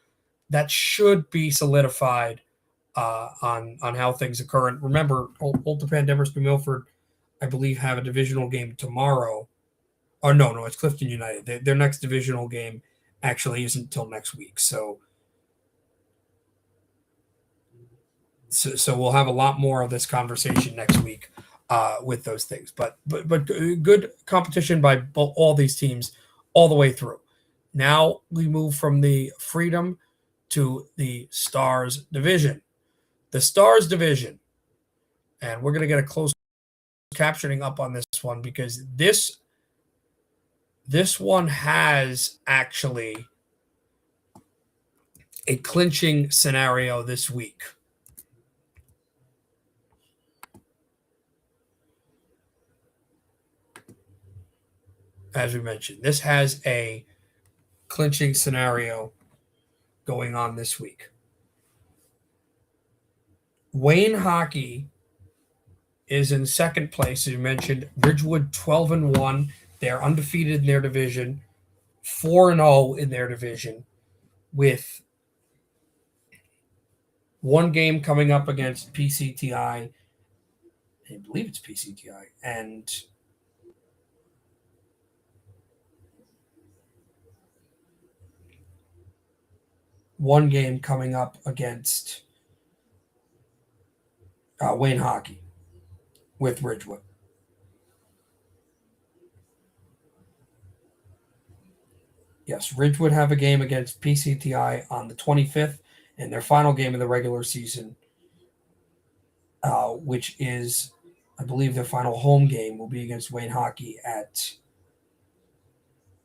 that should be solidified on how things occur. And remember, Old Japan, Demarest, New Milford, I believe, have a divisional game tomorrow. Or no, it's Clifton United. Their next divisional game actually isn't until next week. So we'll have a lot more of this conversation next week with those things. But good competition by all these teams all the way through. Now we move from the Freedom to the Stars division. The Stars division, and we're going to get a close captioning up on this one because this one has actually a clinching scenario this week. As we mentioned, this has a clinching scenario going on this week. Wayne Hockey is in second place, as you mentioned. Ridgewood 12-1. They're undefeated in their division, 4-0 in their division, with one game coming up against PCTI. I believe it's PCTI, and one game coming up against Wayne Hockey with Ridgewood. Yes, Ridgewood have a game against PCTI on the 25th in their final game of the regular season, which is, I believe, their final home game will be against Wayne Hockey at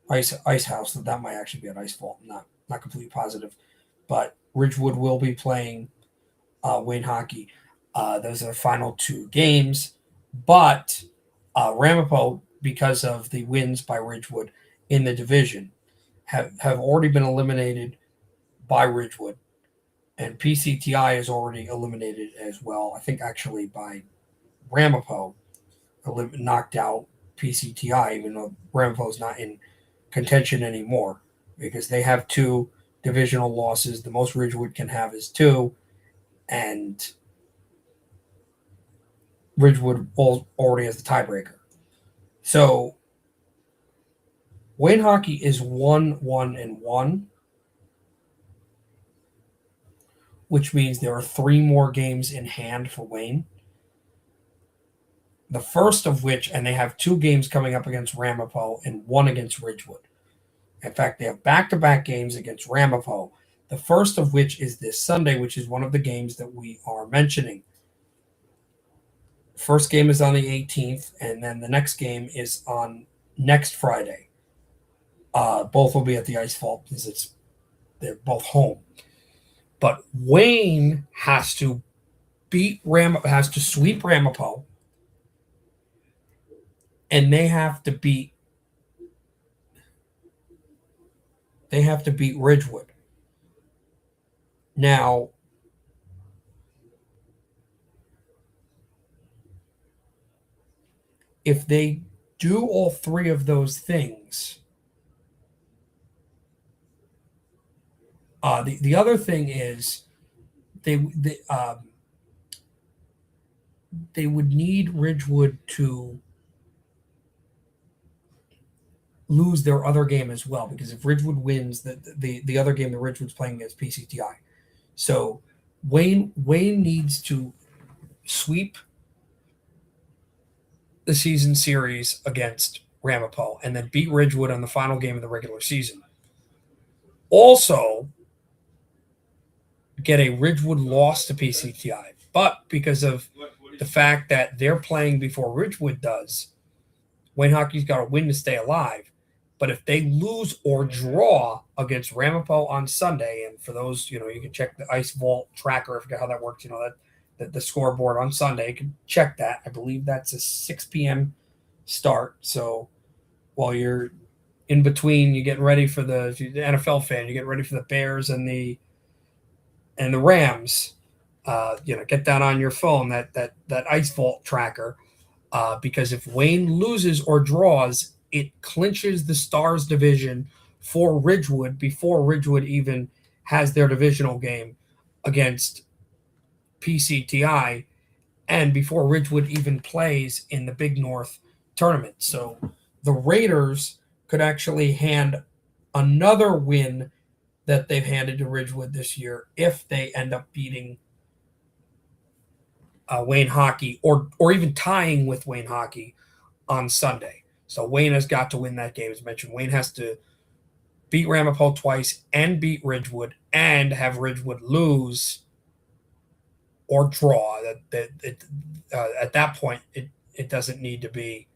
Ice House. That might actually be at Ice Vault. I'm not completely positive, but Ridgewood will be playing Wayne Hockey. Those are the final two games, but Ramapo, because of the wins by Ridgewood in the division, have already been eliminated by Ridgewood, and PCTI is already eliminated as well. I think actually by Ramapo knocked out PCTI, even though Ramapo is not in contention anymore because they have two divisional losses. The most Ridgewood can have is two, and Ridgewood already has the tiebreaker. So Wayne Hockey is 1-1-1, which means there are 3 more games in hand for Wayne. The first of which, and they have 2 games coming up against Ramapo and 1 against Ridgewood. In fact, they have back-to-back games against Ramapo. The first of which is this Sunday, which is one of the games that we are mentioning. First game is on the 18th, and then the next game is on next Friday. Both will be at the Ice Vault because they're both home. But Wayne has to sweep Ramapo, and they have to beat Ridgewood. Now, if they do all 3 of those things, the other thing is they would need Ridgewood to lose their other game as well, because if Ridgewood wins the other game that Ridgewood's playing against PCTI, so Wayne needs to sweep the season series against Ramapo and then beat Ridgewood on the final game of the regular season. Also, get a Ridgewood loss to PCTI, but because of the fact that they're playing before Ridgewood does, Wayne Hockey's got to win to stay alive. But if they lose or draw against Ramapo on Sunday, and for those, you can check the Ice Vault tracker, I forget how that works, the scoreboard on Sunday, you can check that. I believe that's a 6 p.m. start. So while you're in between, you're getting ready for the NFL fan, you're getting ready for the Bears and the Rams, get that on your phone, that Ice Vault tracker, because if Wayne loses or draws, it clinches the Stars division for Ridgewood before Ridgewood even has their divisional game against PCTI, and before Ridgewood even plays in the Big North tournament. So the Raiders could actually hand another win that they've handed to Ridgewood this year if they end up beating Wayne Hockey or even tying with Wayne Hockey on Sunday. So Wayne has got to win that game. As mentioned, Wayne has to beat Ramapo twice and beat Ridgewood and have Ridgewood lose or draw. At that point, it doesn't need to be.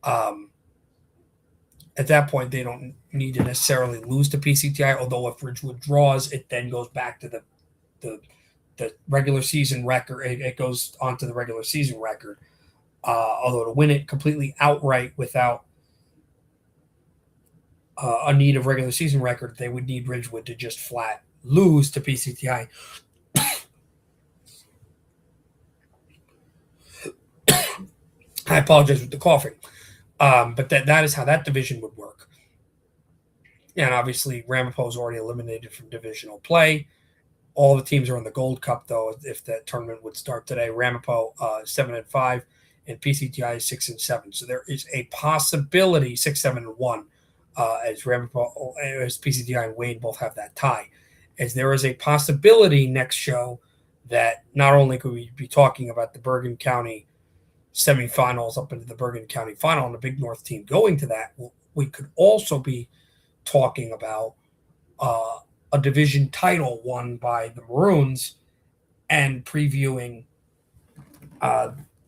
At that point, they don't need to necessarily lose to PCTI. Although if Ridgewood draws, it then goes back to the regular season record. It goes onto the regular season record. Although to win it completely outright without a need of regular season record, they would need Ridgewood to just flat lose to PCTI. I apologize with the coughing. But that is how that division would work. And obviously, Ramapo is already eliminated from divisional play. All the teams are in the Gold Cup, though, if that tournament would start today. Ramapo 7-5, and PCTI is 6-7. So there is a possibility 6-7-1, as PCTI and Wayne both have that tie. As there is a possibility next show that not only could we be talking about the Bergen County semifinals up into the Bergen County final and the Big North team going to that, we could also be talking about a division title won by the Maroons and previewing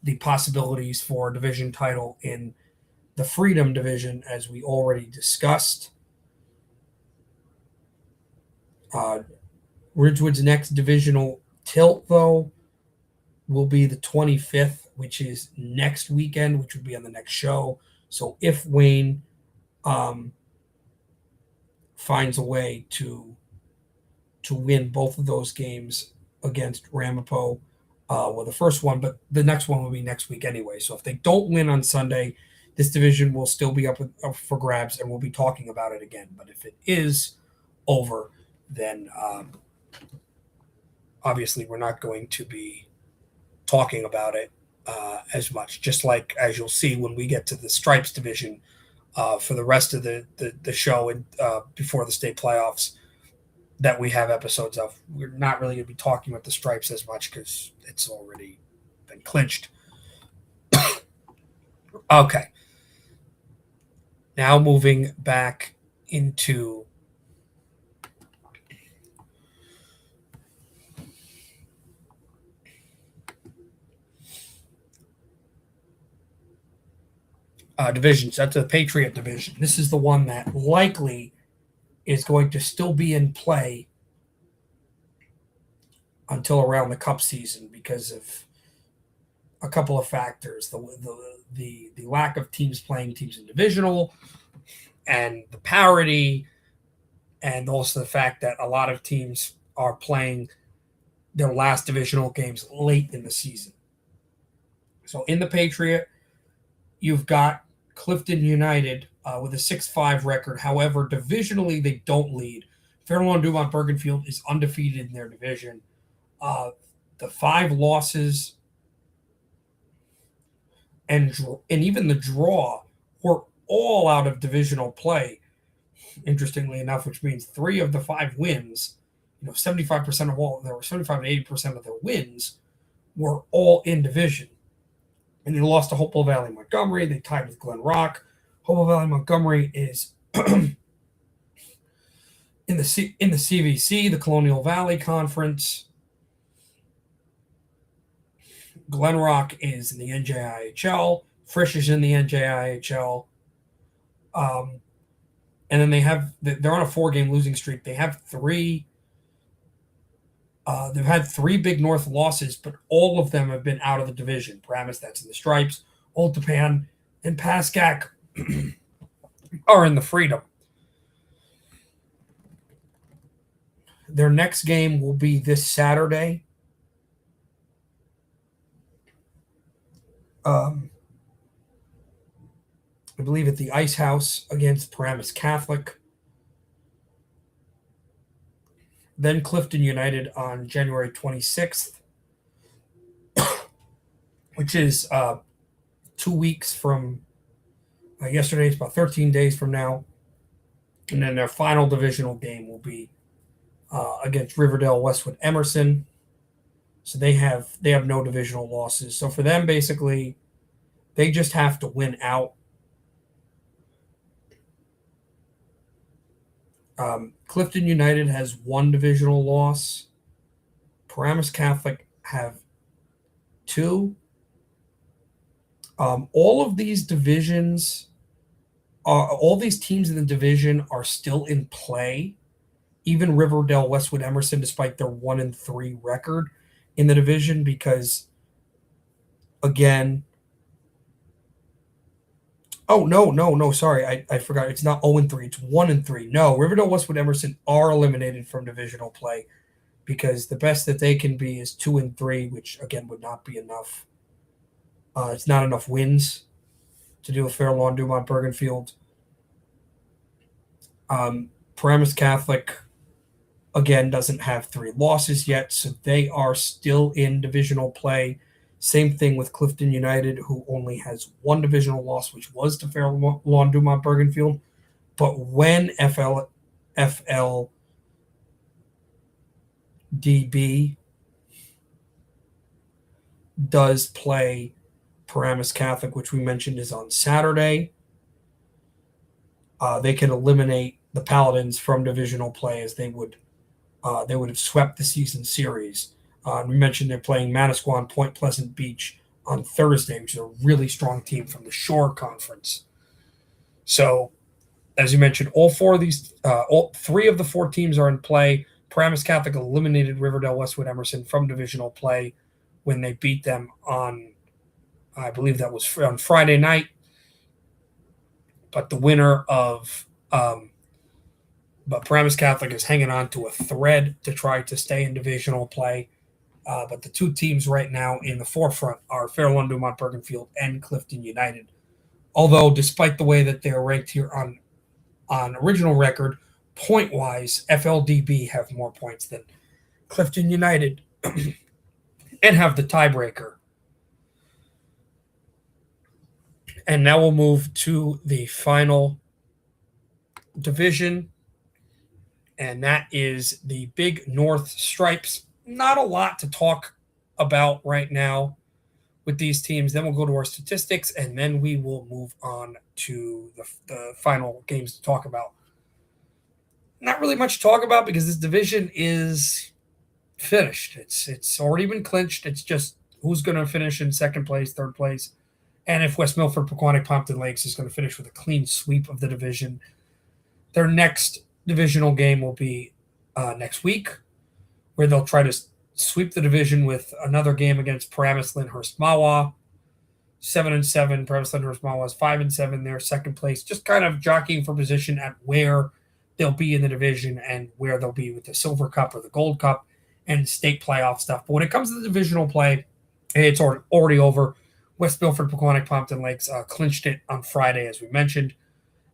the possibilities for a division title in the Freedom division, as we already discussed. Ridgewood's next divisional tilt, though, will be the 25th, which is next weekend, which would be on the next show. So if Wayne finds a way to win both of those games against Ramapo, the first one, but the next one will be next week anyway. So if they don't win on Sunday, this division will still be up for grabs, and we'll be talking about it again. But if it is over, then obviously we're not going to be talking about it as much. Just like as you'll see when we get to the Stripes division for the rest of the show and before the state playoffs that we have episodes of. We're not really going to be talking about the Stripes as much because it's already been clinched. Okay. Now moving back into divisions. That's the Patriot division. This is the one that likely is going to still be in play until around the Cup season because of a couple of factors: the lack of teams playing teams in divisional, and the parity, and also the fact that a lot of teams are playing their last divisional games late in the season. So in the Patriot, you've got Clifton United with a 6-5 record. However, divisionally, they don't lead. Fair Lawn Dumont Bergenfield is undefeated in their division. The 5 losses and even the draw were all out of divisional play, interestingly enough, which means 3 of the 5 wins, 75% of all, there were 75 to 80% of their wins were all in division. And they lost to Hopewell Valley Montgomery. They tied with Glen Rock. Hopewell Valley Montgomery is in the CVC, the Colonial Valley Conference. Glen Rock is in the NJIHL. Frisch is in the NJIHL. And then they're on a 4-game losing streak. They have 3. They've had 3 Big North losses, but all of them have been out of the division. Paramus, that's in the Stripes. Old Japan and Pascack are in the Freedom. Their next game will be this Saturday. I believe at the Ice House against Paramus Catholic. Then Clifton United on January 26th, which is 2 weeks from yesterday. It's about 13 days from now. And then their final divisional game will be against Riverdale Westwood Emerson. So they have no divisional losses. So for them, basically, they just have to win out. Clifton United has 1 divisional loss. Paramus Catholic have 2. All of these divisions, all these teams in the division are still in play. Even Riverdale Westwood Emerson, despite their 1-3 record in the division, because again, no, sorry, I forgot. It's not 0-3, it's 1-3. No, Riverdale Westwood Emerson are eliminated from divisional play because the best that they can be is 2-3, which again would not be enough. It's not enough wins to do with Fair Lawn Dumont Bergenfield. Paramus Catholic, again, doesn't have 3 losses yet, so they are still in divisional play. Same thing with Clifton United, who only has 1 divisional loss, which was to Fair Lawn Dumont Bergenfield. But when FLDB does play Paramus Catholic, which we mentioned is on Saturday, they can eliminate the Paladins from divisional play as they would have swept the season series. We mentioned they're playing Manasquan Point Pleasant Beach on Thursday, which is a really strong team from the Shore Conference. So, as you mentioned, all 3 of the 4 teams are in play. Paramus Catholic eliminated Riverdale Westwood Emerson from divisional play when they beat them on, I believe that was on Friday night. But the winner of but Paramus Catholic is hanging on to a thread to try to stay in divisional play. But the 2 teams right now in the forefront are Fair Lawn Dumont Bergenfield and Clifton United. Although, despite the way that they're ranked here on original record, point-wise, FLDB have more points than Clifton United and have the tiebreaker. And now we'll move to the final division, and that is the Big North Stripes. Not a lot to talk about right now with these teams. Then we'll go to our statistics, and then we will move on to the final games to talk about. Not really much to talk about because this division is finished. It's already been clinched. It's just who's going to finish in second place, third place, and if West Milford, Pequannock, Pompton Lakes is going to finish with a clean sweep of the division. Their next divisional game will be next week, where they'll try to sweep the division with another game against Paramus Lyndhurst Mahwah. 7-7. Paramus Lyndhurst Mahwah is 5-7. They're second place, just kind of jockeying for position at where they'll be in the division and where they'll be with the Silver Cup or the Gold Cup and state playoff stuff. But when it comes to the divisional play, it's already over. West Milford, Pequannock, Pompton Lakes clinched it on Friday, as we mentioned,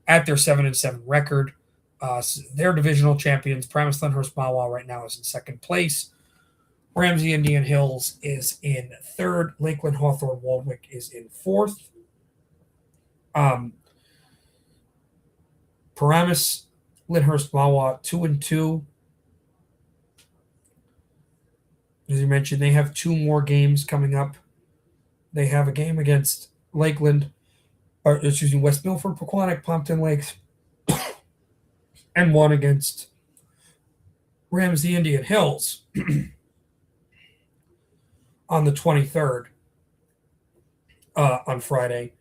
at their 7-7 record. They're divisional champions. Paramus Lyndhurst Mahwah right now is in second place. Ramsey Indian Hills is in third. Lakeland Hawthorne Waldwick is in fourth. Paramus Lyndhurst Mahwah 2-2. As you mentioned, they have two more games coming up. They have a game against West Milford, Pequannock, Pompton Lakes, and one against Ramsey Indian Hills on the 23rd on Friday.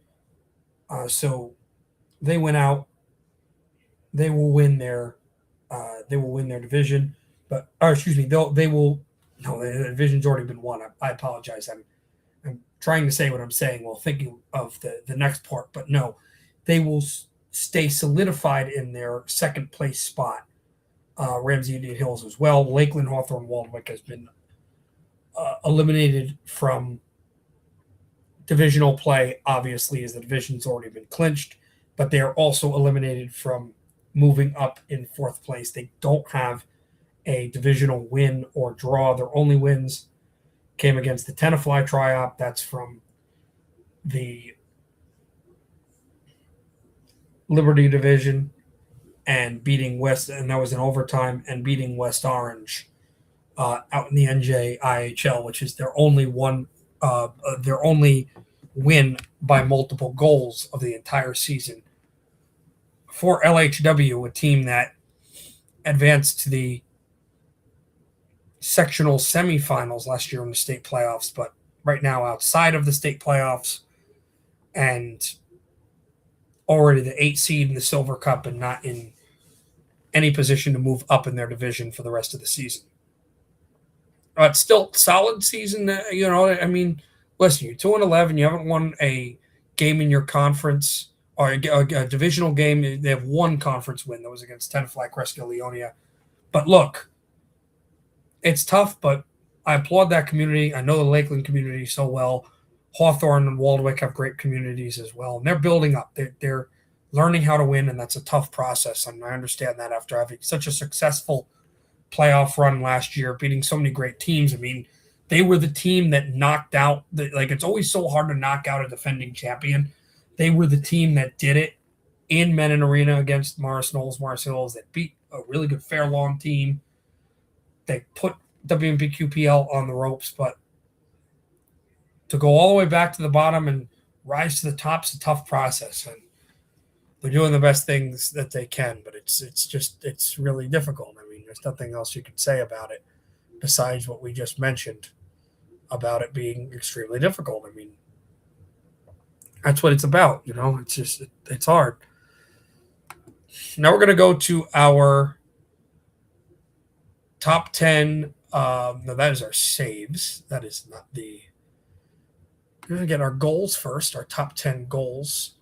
So they went out. They will win their division, but the division's already been won. I apologize. I'm trying to say what I'm saying while thinking of the next part, but no, they will stay solidified in their second place spot. Ramsey Indian Hills as well. Lakeland Hawthorne Waldwick has been eliminated from divisional play, obviously, as the division's already been clinched, but they are also eliminated from moving up in fourth place. They don't have a divisional win or draw. Their only wins came against the Tenafly Triop. That's from the Liberty Division, and beating West, and that was in overtime, and beating West Orange out in the NJIHL, which is their only win by multiple goals of the entire season. For LHW, a team that advanced to the sectional semifinals last year in the state playoffs, but right now outside of the state playoffs and already the 8 seed in the Silver Cup and not in any position to move up in their division for the rest of the season. It's still solid season. Listen, you're 2-11. You haven't won a game in your conference or a divisional game. They have one conference win that was against Tenafly Cresco Leonia. But look, it's tough, but I applaud that community. I know the Lakeland community so well. Hawthorne and Waldwick have great communities as well, and they're building up. They're learning how to win, and that's a tough process. And I understand that after having such a successful playoff run last year, beating so many great teams. I mean, they were the team that knocked out it's always so hard to knock out a defending champion. They were the team that did it in Menin Arena against Morris Knolls Hills. That beat a really good Fair Lawn team. They put WMPQPL on the ropes, but to go all the way back to the bottom and rise to the top is a tough process. And they're doing the best things that they can, but it's really difficult. I mean, there's nothing else you can say about it besides what we just mentioned about it being extremely difficult. I mean, that's what it's about, it's hard. Now we're going to go to our top 10. No, that is our saves. That is not the... We're going to get our goals first, our top 10 goals.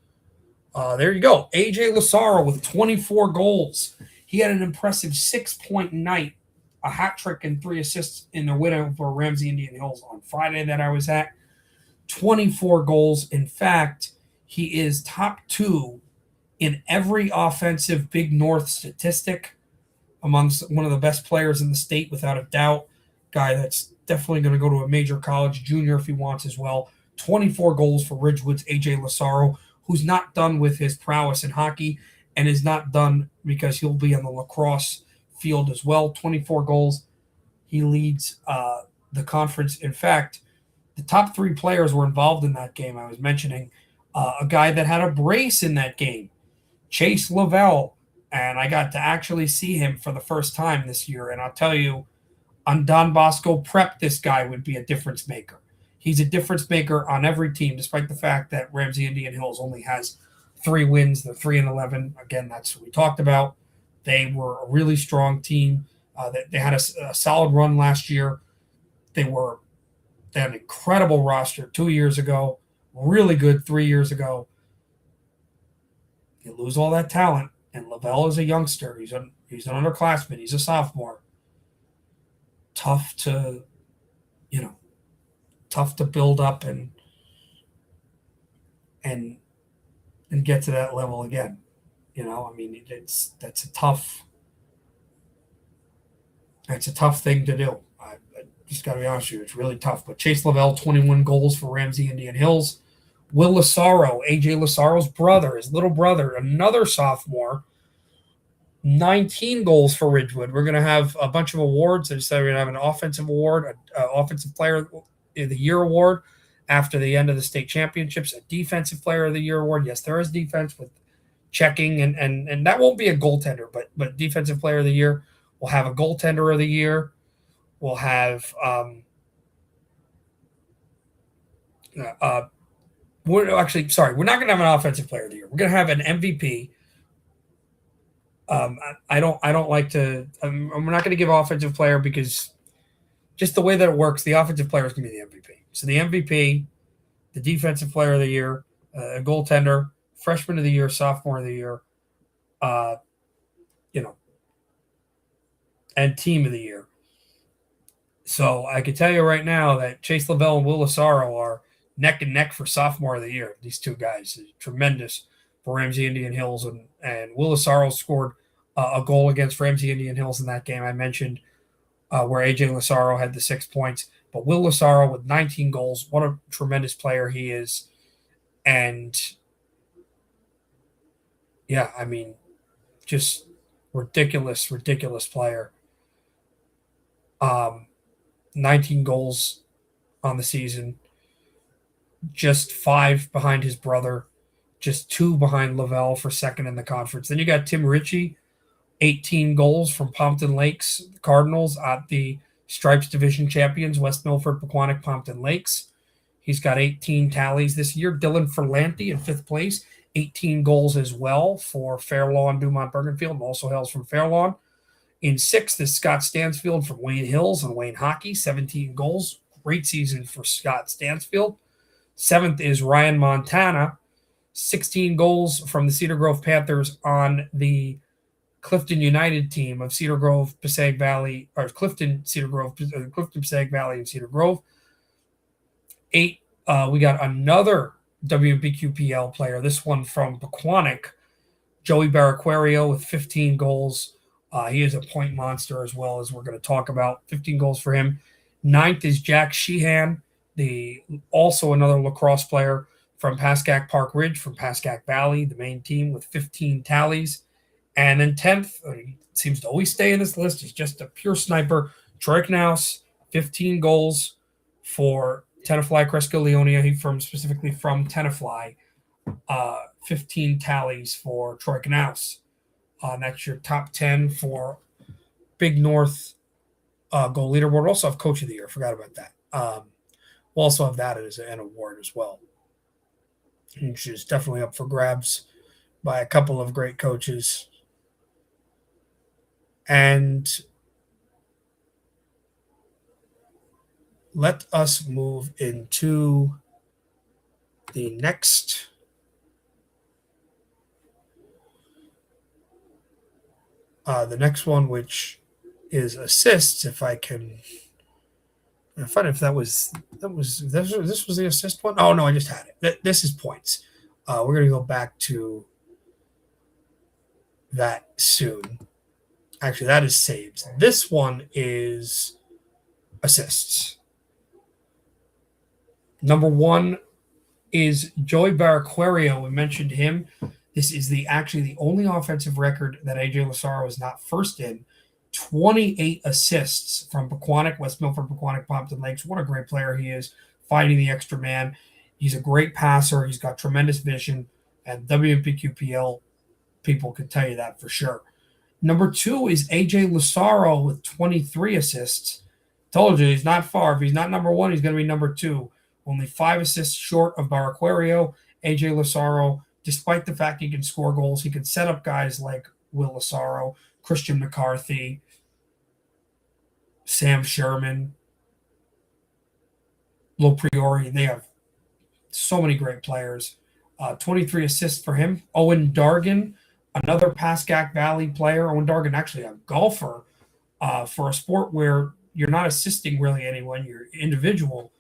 There you go. AJ Lasaro with 24 goals. He had an impressive 6-point night, a hat trick and 3 assists in their win over Ramsey Indian Hills on Friday that I was at. 24 goals. In fact, he is top 2 in every offensive Big North statistic, amongst one of the best players in the state, without a doubt. Guy that's definitely going to go to a major college, junior if he wants as well. 24 goals for Ridgewood's AJ Lasaro, who's not done with his prowess in hockey and is not done because he'll be on the lacrosse field as well. 24 goals. He leads the conference. In fact, the top 3 players were involved in that game. I was mentioning a guy that had a brace in that game, Chase Lavelle, and I got to actually see him for the first time this year. And I'll tell you, on Don Bosco prep, this guy would be a difference maker. He's a difference maker on every team, despite the fact that Ramsey Indian Hills only has 3 wins. They're 3-11. Again, that's what we talked about. They were a really strong team. They had a solid run last year. They had an incredible roster 2 years ago, really good 3 years ago. You lose all that talent, and Lavelle is a youngster. He's an underclassman. He's a sophomore. Tough to build up and get to that level again. I mean, that's a tough thing to do. I just got to be honest with you, it's really tough. But Chase Lavelle, 21 goals for Ramsey Indian Hills. Will Lazaro, AJ Lazaro's brother, his little brother, another sophomore, 19 goals for Ridgewood. We're going to have a bunch of awards. I decided we're going to have an offensive award, an offensive player of the year award after the end of the state championships, a defensive player of the year award. Yes, there is defense with checking, and that won't be a goaltender, but defensive player of the year. We'll have a goaltender of the year. We'll have we're not going to have an offensive player of the year. We're going to have an MVP. I don't like to. We're not going to give offensive player because just the way that it works, the offensive player is going to be the MVP. So the MVP, the defensive player of the year, a goaltender, freshman of the year, sophomore of the year, and team of the year. So I can tell you right now that Chase Lavelle and Will Lazaro are neck and neck for sophomore of the year. These two guys, tremendous for Ramsey Indian Hills, and Will Lazaro scored a goal against Ramsey Indian Hills in that game I mentioned, where AJ Lazaro had the 6 points. But Will Lazaro with 19 goals, what a tremendous player he is. And yeah, I mean, just ridiculous player. 19 goals on the season, just 5 behind his brother, just 2 behind Lavelle for second in the conference. Then you got Tim Ritchie, 18 goals from Pompton Lakes Cardinals at the Stripes Division champions, West Milford, Pequannock, Pompton Lakes. He's got 18 tallies this year. Dylan Ferlanti in 5th place, 18 goals as well for Fairlawn, Dumont, Bergenfield, also hails from Fairlawn. In 6th is Scott Stansfield from Wayne Hills and Wayne Hockey, 17 goals. Great season for Scott Stansfield. 7th is Ryan Montana, 16 goals from the Cedar Grove Panthers on the Clifton United team of Cedar Grove, Passaic Valley, or Clifton, Passaic Valley, and Cedar Grove. 8, we got another WBQPL player, this one from Pequannock, Joey Barraquario with 15 goals. He is a point monster as well, as we're going to talk about. 15 goals for him. 9th is Jack Sheehan, also another lacrosse player from Pascack Park Ridge, from Pascack Valley, the main team, with 15 tallies. And then 10th, he seems to always stay in this list. He's just a pure sniper. Troy Knaus, 15 goals for Tenafly Cresco Leonia. He's specifically from Tenafly. 15 tallies for Troy Knaus. That's your top 10 for Big North goal leaderboard. We'll also have Coach of the Year. Forgot about that. We'll also have that as an award as well, which is definitely up for grabs by a couple of great coaches. And let us move into the next one, which is assists. If I can find if this was the assist one. Oh no, I just had it. This is points. We're gonna go back to that soon. Actually, that is saves. This one is assists. Number 1 is Joey Barraquario. We mentioned him. This is actually the only offensive record that AJ Lazaro is not first in. 28 assists from Pequannock, West Milford, Pequannock, Pompton Lakes. What a great player he is, fighting the extra man. He's a great passer. He's got tremendous vision, and WMPQPL people can tell you that for sure. Number 2 is AJ Lazaro with 23 assists. Told you he's not far. If he's not number 1, he's going to be number 2. Only 5 assists short of Barraquario. AJ Lazaro, despite the fact he can score goals, he can set up guys like Will Lazaro, Christian McCarthy, Sam Sherman, Lopriori. They have so many great players. 23 assists for him. Owen Dargan, another Pascack Valley player. Owen Dargan, actually a golfer for a sport where you're not assisting really anyone. You're individual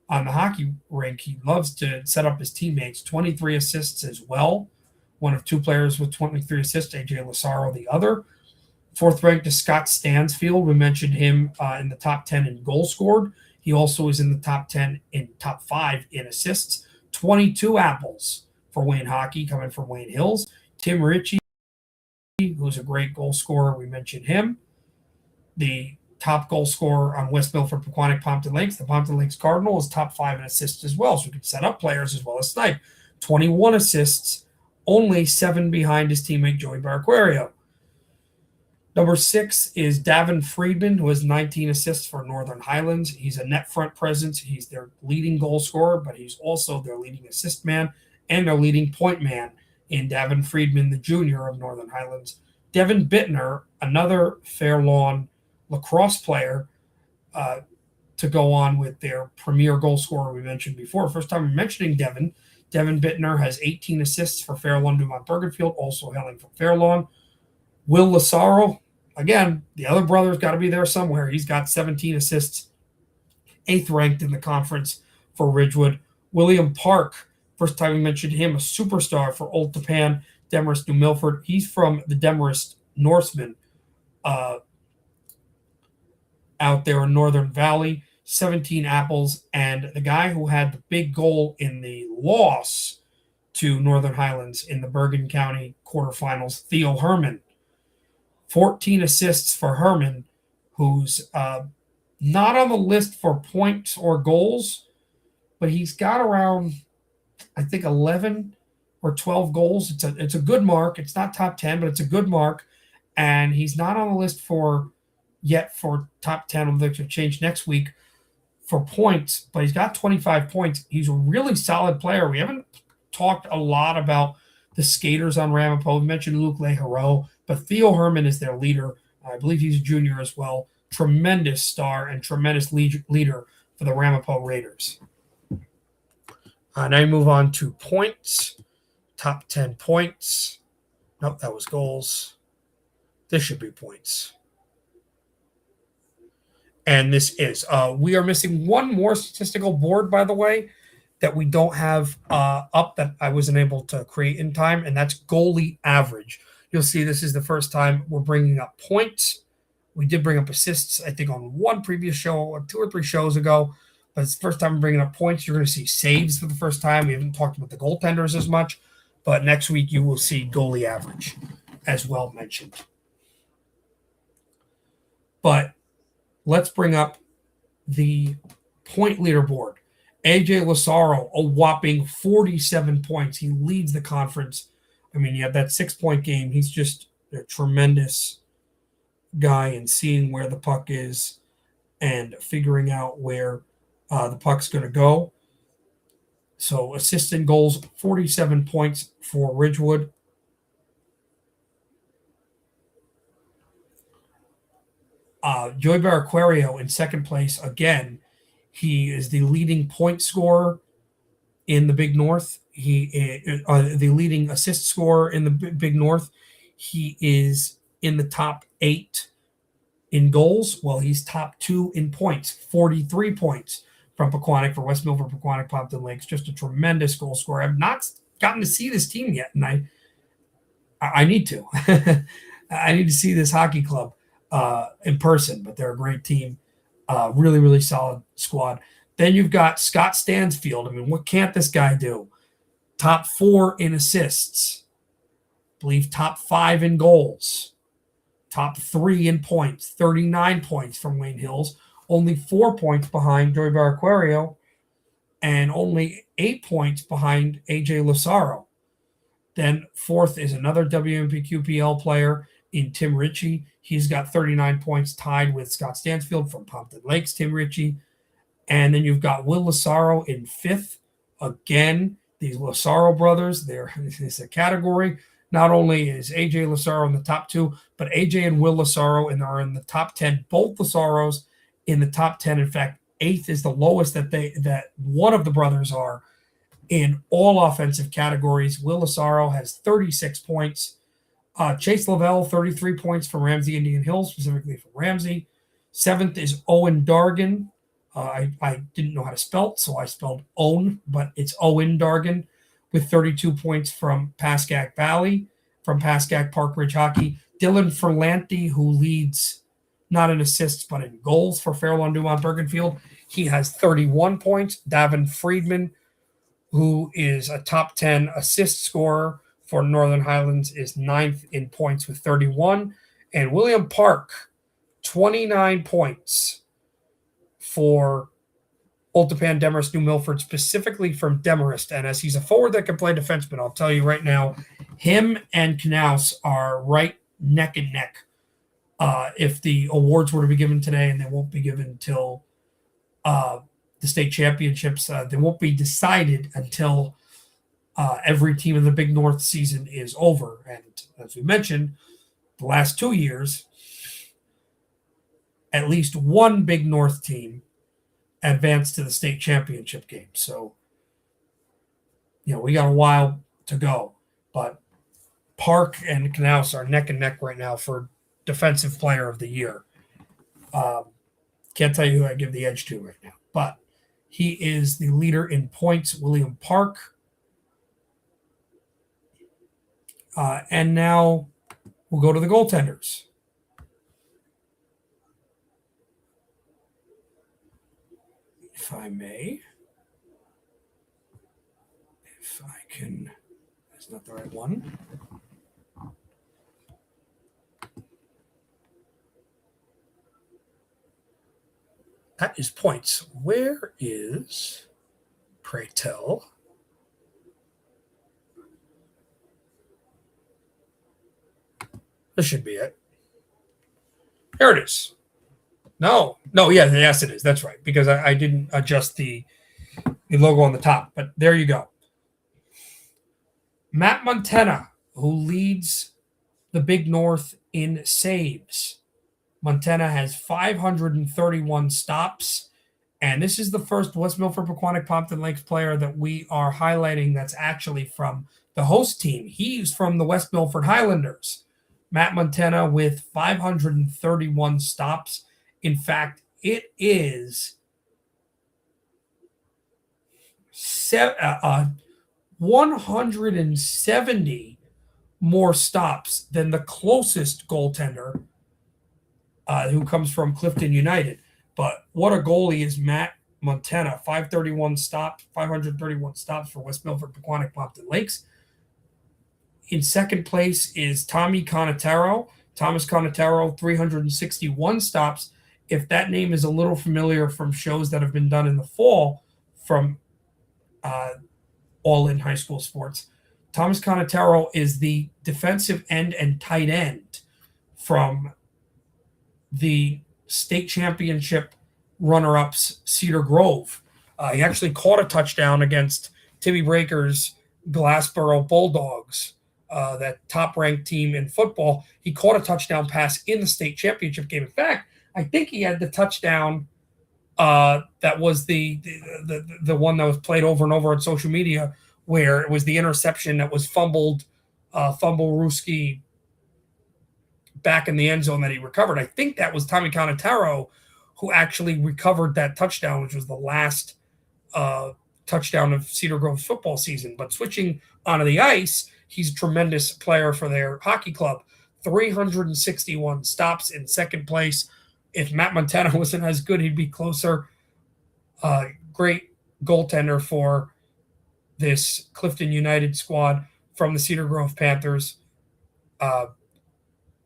on the hockey rink. He loves to set up his teammates. 23 assists as well. One of 2 players with 23 assists, AJ Lazaro the other. 4th ranked is Scott Stansfield. We mentioned him in the top 10 in goals scored. He also is in the top 10 in top 5 in assists. 22 apples for Wayne Hockey coming from Wayne Hills. Tim Ritchie, who's a great goal scorer. We mentioned him. The top goal scorer on West Milford, Pequannock, Pompton Lakes. The Pompton Lakes Cardinal is top 5 in assists as well, so we can set up players as well as snipe. 21 assists, only 7 behind his teammate Joey Barraquario. Number 6 is Davin Friedman, who has 19 assists for Northern Highlands. He's a net front presence. He's their leading goal scorer, but he's also their leading assist man and their leading point man in Davin Friedman, the junior of Northern Highlands. Devin Bittner, another Fair Lawn lacrosse player, to go on with their premier goal scorer we mentioned before. First time mentioning Devin. Devin Bittner has 18 assists for Fair Lawn Dumont Bergenfield, also hailing from Fair Lawn. Will Lazaro, again, the other brother's got to be there somewhere. He's got 17 assists, 8th ranked in the conference for Ridgewood. William Park, first time we mentioned him, a superstar for Old Tappan, Demarest, New Milford. He's from the Demarest Norsemen out there in Northern Valley. 17 apples, and the guy who had the big goal in the loss to Northern Highlands in the Bergen County quarterfinals, Theo Herman. 14 assists for Herman, who's not on the list for points or goals, but he's got around, I think, 11 or 12 goals. It's a good mark. It's not top 10, but it's a good mark. And he's not on the list for top 10. I'm going to change next week for points, but he's got 25 points. He's a really solid player. We haven't talked a lot about the skaters on Ramapo. We mentioned Luke Lehero, but Theo Herman is their leader. I believe he's a junior as well. Tremendous star and tremendous leader for the Ramapo Raiders. Now you move on to points. Top 10 points. Nope, that was goals. This should be points. And this is. We are missing one more statistical board, by the way, that we don't have up that I wasn't able to create in time, and that's goalie average. You'll see this is the first time we're bringing up points. We did bring up assists, I think, on one previous show, or 2 or 3 shows ago, but it's the first time we're bringing up points. You're going to see saves for the first time. We haven't talked about the goaltenders as much, but next week you will see goalie average as well mentioned. But let's bring up the point leaderboard. AJ Lazaro, a whopping 47 points. He leads the conference. I mean, you have that 6-point game. He's just a tremendous guy in seeing where the puck is and figuring out where the puck's going to go. So assists and goals, 47 points for Ridgewood. Joey Barraquario in second place again. He is the leading point scorer in the Big North. He is the leading assist scorer in the Big North. He is in the top 8 in goals. Well, he's top 2 in points, 43 points from Pequannock for West Milford, Pequannock, Pompton Lakes. Just a tremendous goal scorer. I've not gotten to see this team yet, and I need to. I need to see this hockey club in person, but they're a great team. Really, really solid squad. Then you've got Scott Stansfield. I mean, what can't this guy do? Top 4 in assists. I believe top 5 in goals. Top 3 in points. 39 points from Wayne Hills. Only 4 points behind Joey Barraquario. And only 8 points behind AJ Lazaro. Then 4th is another WMPQPL player in Tim Ritchie. He's got 39 points, tied with Scott Stansfield from Pompton Lakes, Tim Ritchie. And then you've got Will Lazaro in 5th. Again, these Lazaro brothers, it's a category. Not only is AJ Lazaro in the top 2, but AJ and Will Lazaro are in the top 10. Both Lazaros in the top 10. In fact, 8th is the lowest that one of the brothers are in all offensive categories. Will Lazaro has 36 points. Chase Lavelle, 33 points from Ramsey Indian Hills, specifically from Ramsey. 7th is Owen Dargan. I didn't know how to spell it, so I spelled Owen, but it's Owen Dargan with 32 points from Pascack Valley, from Pascack Park Ridge Hockey. Dylan Ferlanti, who leads not in assists but in goals for Fairlawn Dumont Bergenfield, he has 31 points. Davin Friedman, who is a top 10 assist scorer for Northern Highlands, is 9th in points with 31. And William Park, 29 points for Old Tappan, Demarest, New Milford, specifically from Demarest. And as he's a forward that can play defenseman, I'll tell you right now, him and Knaus are right neck and neck. If the awards were to be given today, and they won't be given until the state championships, they won't be decided until every team in the Big North season is over. And as we mentioned, the last 2 years, at least one Big North team advanced to the state championship game. So, we got a while to go. But Park and Knaus are neck and neck right now for Defensive Player of the Year. Can't tell you who I give the edge to right now. But he is the leader in points, William Park. And now we'll go to the goaltenders. If I may. If I can. That's not the right one. That is points. Where is, pray tell? This should be it. Here it is. No, yes, it is. That's right, because I didn't adjust the logo on the top. But there you go. Matt Montana, who leads the Big North in saves. Montana has 531 stops, and this is the first West Milford, Pequannock, Pompton Lakes player that we are highlighting that's actually from the host team. He's from the West Milford Highlanders. Matt Montana with 531 stops. In fact, it is 170 more stops than the closest goaltender, who comes from Clifton United. But what a goalie is Matt Montana. 531 stops for West Milford, Pequannock, Pompton Lakes. In second place is Tommy Conataro. Thomas Conataro, 361 stops. If that name is a little familiar from shows that have been done in the fall from All In High School Sports, Thomas Conataro is the defensive end and tight end from the state championship runner-ups Cedar Grove. He actually caught a touchdown against Timmy Breaker's Glassboro Bulldogs, that top-ranked team in football. He caught a touchdown pass in the state championship game. In fact, I think he had the touchdown that was the one that was played over and over on social media, where it was the interception that was fumbled Ruski back in the end zone that he recovered. I think that was Tommy Conataro who actually recovered that touchdown, which was the last touchdown of Cedar Grove's football season. But switching onto the ice, he's a tremendous player for their hockey club. 361 stops in second place. If Matt Montana wasn't as good, he'd be closer. great goaltender for this Clifton United squad from the Cedar Grove Panthers. Uh,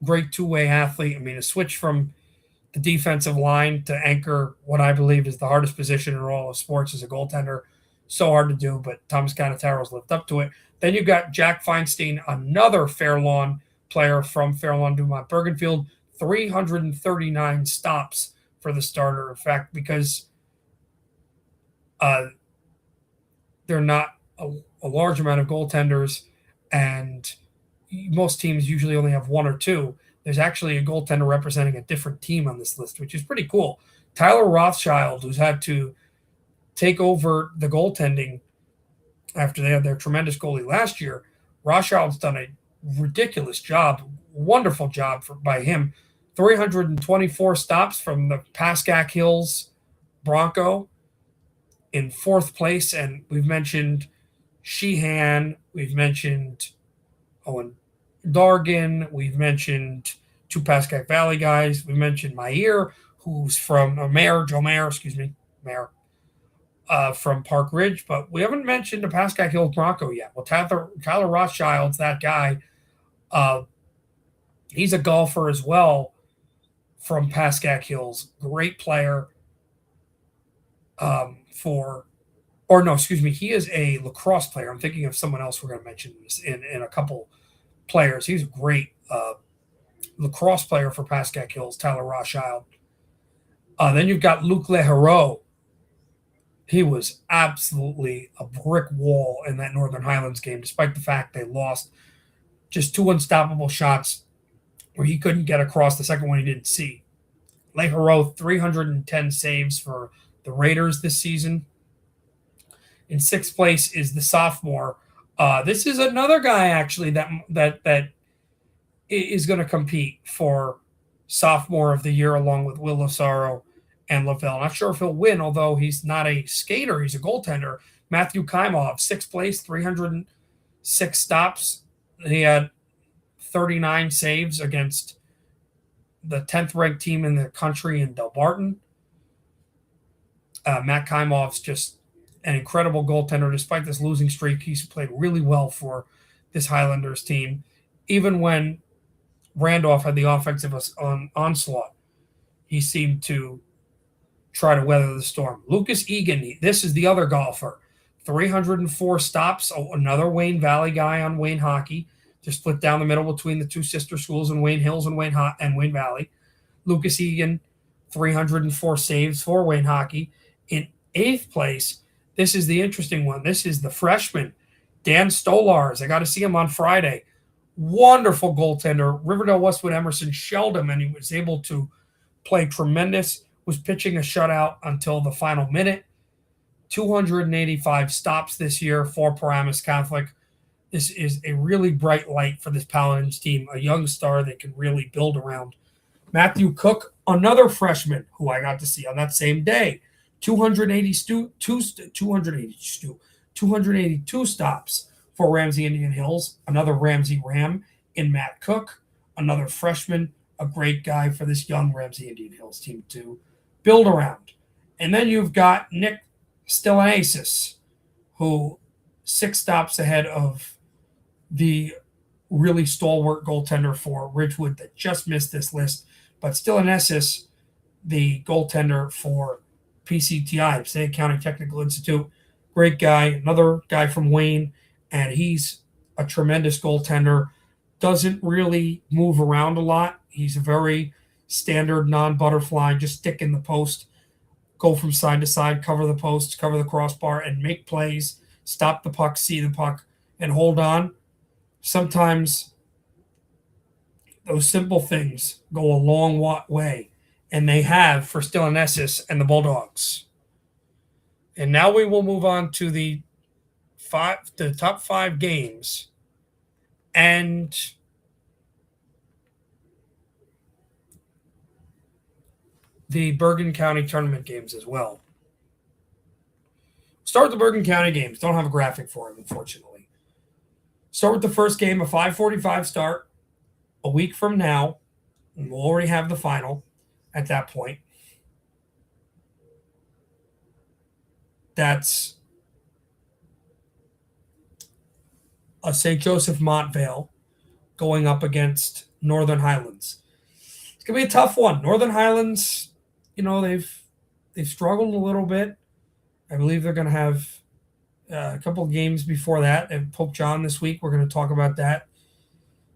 Great two-way athlete. I mean, a switch from the defensive line to anchor what I believe is the hardest position in all of sports as a goaltender. So hard to do, but Thomas Canataro's lived up to it. Then you've got Jack Feinstein, another Fair Lawn player from Fair Lawn Dumont Bergenfield, 339 stops for the starter. In fact, because they're not a large amount of goaltenders, and most teams usually only have one or two. There's actually a goaltender representing a different team on this list, which is pretty cool. Tyler Rothschild, who's had to take over the goaltending after they had their tremendous goalie last year. Rothschild's done a ridiculous job, wonderful job by him. 324 stops from the Pascack Hills Bronco in fourth place. And we've mentioned Sheehan, we've mentioned Owen Dargan, we've mentioned two Pascack Valley guys, we mentioned Mayer, who's from Joe Mayer, from Park Ridge, but we haven't mentioned the Pascack Hills Bronco yet. Well, Tyler Rothschild's that guy. He's a golfer as well from Pascack Hills. Great player. He is a lacrosse player. I'm thinking of someone else we're going to mention in a couple players. He's a great lacrosse player for Pascack Hills, Tyler Rothschild. Then you've got Luc Leheroux. He was absolutely a brick wall in that Northern Highlands game, despite the fact they lost just two unstoppable shots where he couldn't get across. The second one he didn't see. Leheroux, 310 saves for the Raiders this season. In sixth place is the sophomore. This is another guy, actually, that is going to compete for sophomore of the year along with Will Lozaro and Lavelle. Not sure if he'll win, although he's not a skater. He's a goaltender. Matthew Kaimov, sixth place, 306 stops. He had 39 saves against the 10th ranked team in the country in Delbarton. Matt Kaimov's just an incredible goaltender. Despite this losing streak, he's played really well for this Highlanders team. Even when Randolph had the offensive onslaught, he seemed to try to weather the storm. Lucas Egan, this is the other golfer. 304 stops, another Wayne Valley guy on Wayne Hockey. They're split down the middle between the two sister schools in Wayne Hills and Wayne Valley. Lucas Egan, 304 saves for Wayne Hockey. In eighth place, this is the interesting one. This is the freshman, Dan Stolars. I got to see him on Friday. Wonderful goaltender. Riverdale Westwood Emerson shelled him, and he was able to play tremendous. Was pitching a shutout until the final minute. 285 stops this year for Paramus Catholic. This is a really bright light for this Paladins team, a young star they can really build around. Matthew Cook, another freshman who I got to see on that same day. 282 stops for Ramsey Indian Hills. Another Ramsey Ram in Matt Cook, another freshman, a great guy for this young Ramsey Indian Hills team to build around. And then you've got Nick Stylianides, who 6 stops ahead of the really stalwart goaltender for Ridgewood that just missed this list. But Stylianides, the goaltender for PCTI, Passaic County Technical Institute, great guy, another guy from Wayne, and he's a tremendous goaltender. Doesn't really move around a lot. He's a very standard non-butterfly, just stick in the post, go from side to side, cover the post, cover the crossbar, and make plays, stop the puck, see the puck, and hold on. Sometimes those simple things go a long way, and they have for Stylianides and the Bulldogs. And now we will move on to the top 5 games. And the Bergen County tournament games as well. Start with the Bergen County games. Don't have a graphic for them, unfortunately. Start with the first game, a 5:45 start, a week from now. And we'll already have the final at that point. That's a St. Joseph Montvale going up against Northern Highlands. It's gonna be a tough one. Northern Highlands, they've struggled a little bit. I believe they're gonna have a couple of games before that at Pope John this week. We're gonna talk about that,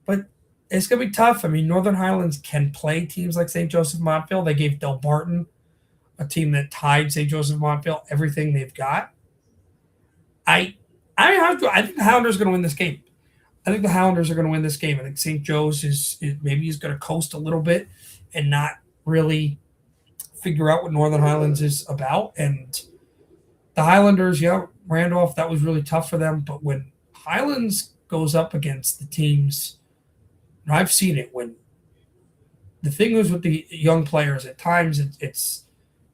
but it's gonna be tough. I mean, Northern Highlands can play teams like St. Joseph Montvale. They gave Del Barton, a team that tied St. Joseph Montvale, everything they've got. I I think the Highlanders are going to win this game. I think the Highlanders are going to win this game. I think St. Joe's is maybe he's going to coast a little bit and not really figure out what Northern Highlands is about. And the Highlanders, yeah, Randolph, that was really tough for them. But when Highlands goes up against the teams, and I've seen it when the thing is with the young players, at times it's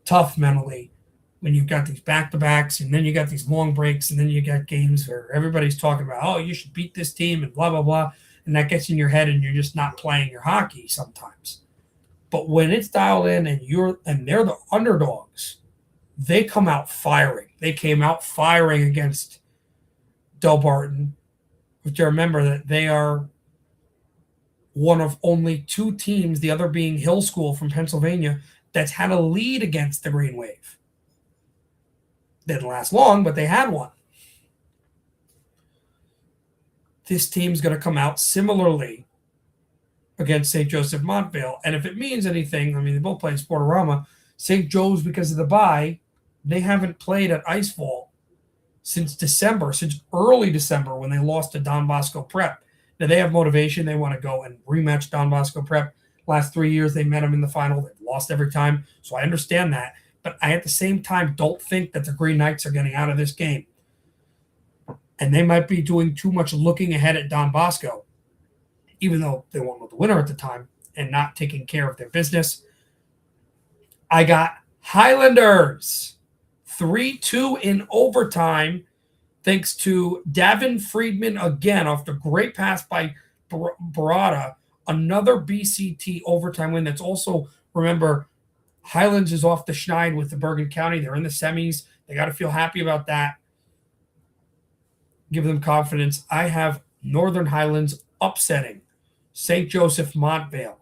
tough mentally when you've got these back to backs and then you got these long breaks and then you got games where everybody's talking about, oh, you should beat this team and blah, blah, blah. And that gets in your head and you're just not playing your hockey sometimes. But when it's dialed in and they're the underdogs, they come out firing. They came out firing against Del Barton, which I remember that they are one of only two teams, the other being Hill School from Pennsylvania, that's had a lead against the Green Wave. Didn't last long, but they had one. This team's going to come out similarly against St. Joseph Montvale. And if it means anything, I mean, they both play in Sportorama. St. Joe's, because of the bye, they haven't played at Icefall since early December when they lost to Don Bosco Prep. Now, they have motivation. They want to go and rematch Don Bosco Prep. Last 3 years, they met them in the final. They've lost every time. So I understand that. But I, at the same time, don't think that the Green Knights are getting out of this game. And they might be doing too much looking ahead at Don Bosco, even though they won't know the winner at the time, and not taking care of their business. I got Highlanders 3-2 in overtime, thanks to Davin Friedman again off the great pass by Barada. Another BCT overtime win. That's also, remember, Highlands is off the schneid with the Bergen County. They're in the semis. They got to feel happy about that. Give them confidence. I have Northern Highlands upsetting St. Joseph Montvale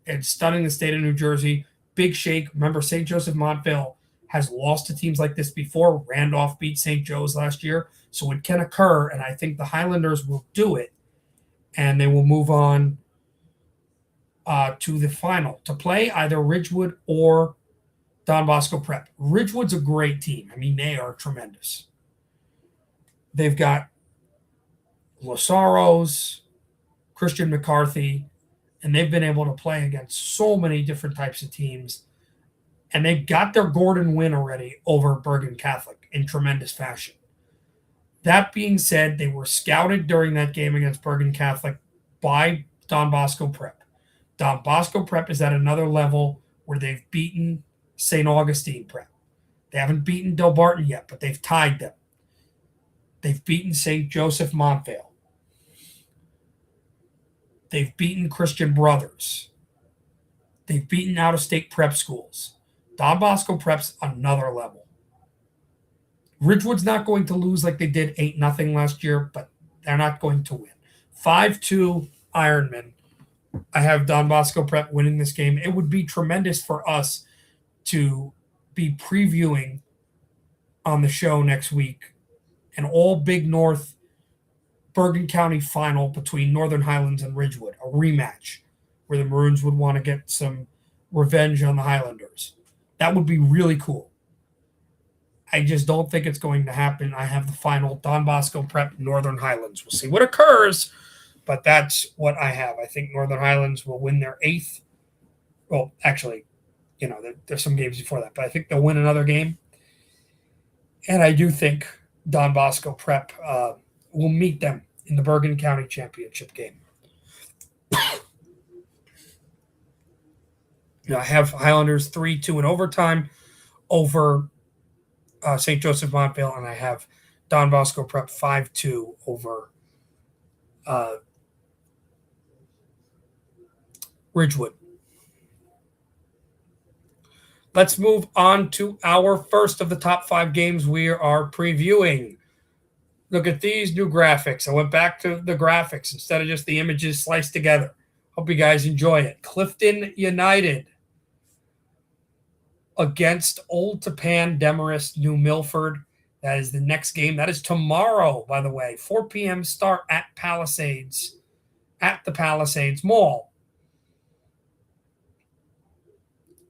and stunning the state of New Jersey. Big shake. Remember, St. Joseph Montvale has lost to teams like this before. Randolph beat St. Joe's last year. So it can occur, and I think the Highlanders will do it, and they will move on to the final to play either Ridgewood or Don Bosco Prep. Ridgewood's a great team. I mean, they are tremendous. They've got Lasaros, Christian McCarthy, and they've been able to play against so many different types of teams. And they got their Gordon win already over Bergen Catholic in tremendous fashion. That being said, they were scouted during that game against Bergen Catholic by Don Bosco Prep. Don Bosco Prep is at another level where they've beaten St. Augustine Prep. They haven't beaten Del Barton yet, but they've tied them. They've beaten St. Joseph Montvale. They've beaten Christian Brothers. They've beaten out-of-state prep schools. Don Bosco Prep's another level. Ridgewood's not going to lose like they did 8-0 last year, but they're not going to win. 5-2 Ironman. I have Don Bosco Prep winning this game. It would be tremendous for us to be previewing on the show next week an all Big North Bergen County final between Northern Highlands and Ridgewood, a rematch where the Maroons would want to get some revenge on the Highlanders. That would be really cool. I just don't think it's going to happen. I have the final Don Bosco Prep Northern Highlands. We'll see what occurs, but that's what I have. I think Northern Highlands will win their 8th. Well, actually, there's some games before that, but I think they'll win another game. And I do think Don Bosco Prep will meet them in the Bergen County Championship game. I have Highlanders 3-2 in overtime over St. Joseph Montvale, and I have Don Bosco Prep 5-2 over Ridgewood. Let's move on to our first of the top 5 games we are previewing. Look at these new graphics. I went back to the graphics instead of just the images sliced together. Hope you guys enjoy it. Clifton United against Old Tappan Demarest New Milford. That is the next game. That is tomorrow, by the way. 4 p.m. start at Palisades, at the Palisades Mall.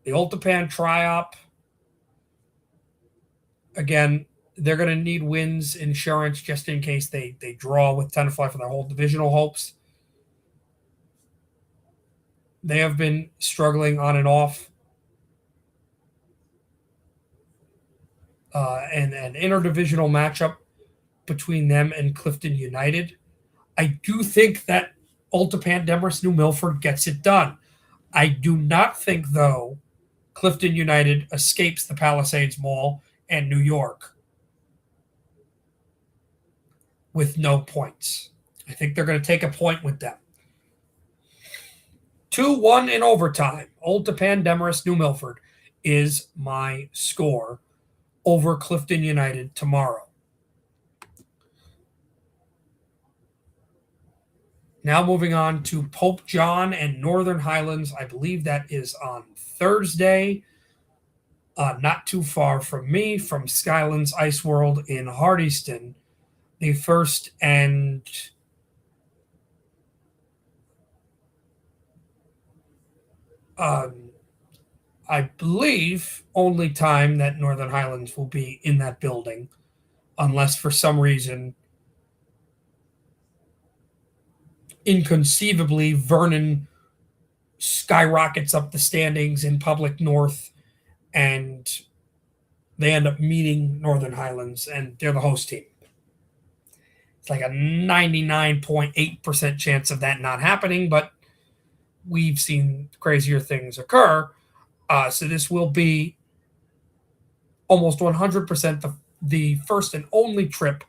The Old Tappan Tri-Op, again, they're going to need wins insurance just in case they draw with Tenafly for their whole divisional hopes. They have been struggling on and off. And an interdivisional matchup between them and Clifton United. I do think that Old Tappan Demarest New Milford gets it done. I do not think, though, Clifton United escapes the Palisades Mall and New York with no points. I think they're going to take a point with them. 2-1 in overtime. Old Tappan Demarest New Milford is my score over Clifton United tomorrow. Now moving on to Pope John and Northern Highlands. I believe that is on Thursday. Not too far from me, from Skylands Ice World in Hardyston. The first and I believe only time that Northern Highlands will be in that building, unless for some reason, inconceivably, Vernon skyrockets up the standings in Public North and they end up meeting Northern Highlands and they're the host team. It's like a 99.8% chance of that not happening, but we've seen crazier things occur. So this will be almost 100% the first and only trip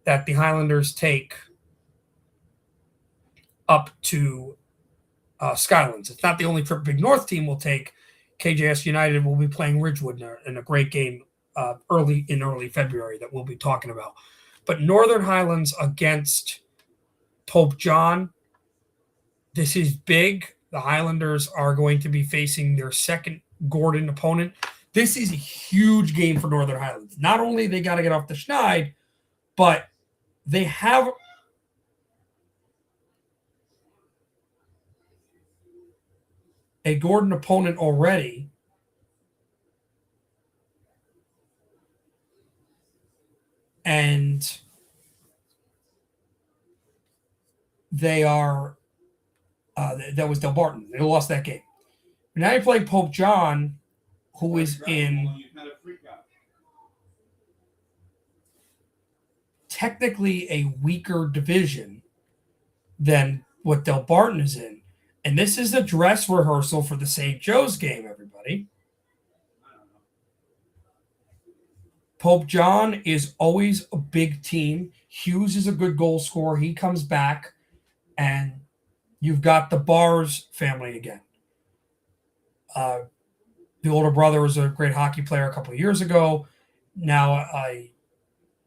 that the Highlanders take up to Skylands. It's not the only trip Big North team will take. KJS United will be playing Ridgewood in a great game early February that we'll be talking about. But Northern Highlands against Pope John, this is big. The Highlanders are going to be facing their second Gordon opponent. This is a huge game for Northern Highlands. Not only they got to get off the schneid, but they have a Gordon opponent already. And they are, that was Delbarton. They lost that game. Now you're playing Pope John, who is in technically a weaker division than what Delbarton is in. And this is a dress rehearsal for the St. Joe's game, everybody. Pope John is always a big team. Hughes is a good goal scorer. He comes back, and you've got the Bars family again. The older brother was a great hockey player a couple of years ago. Now I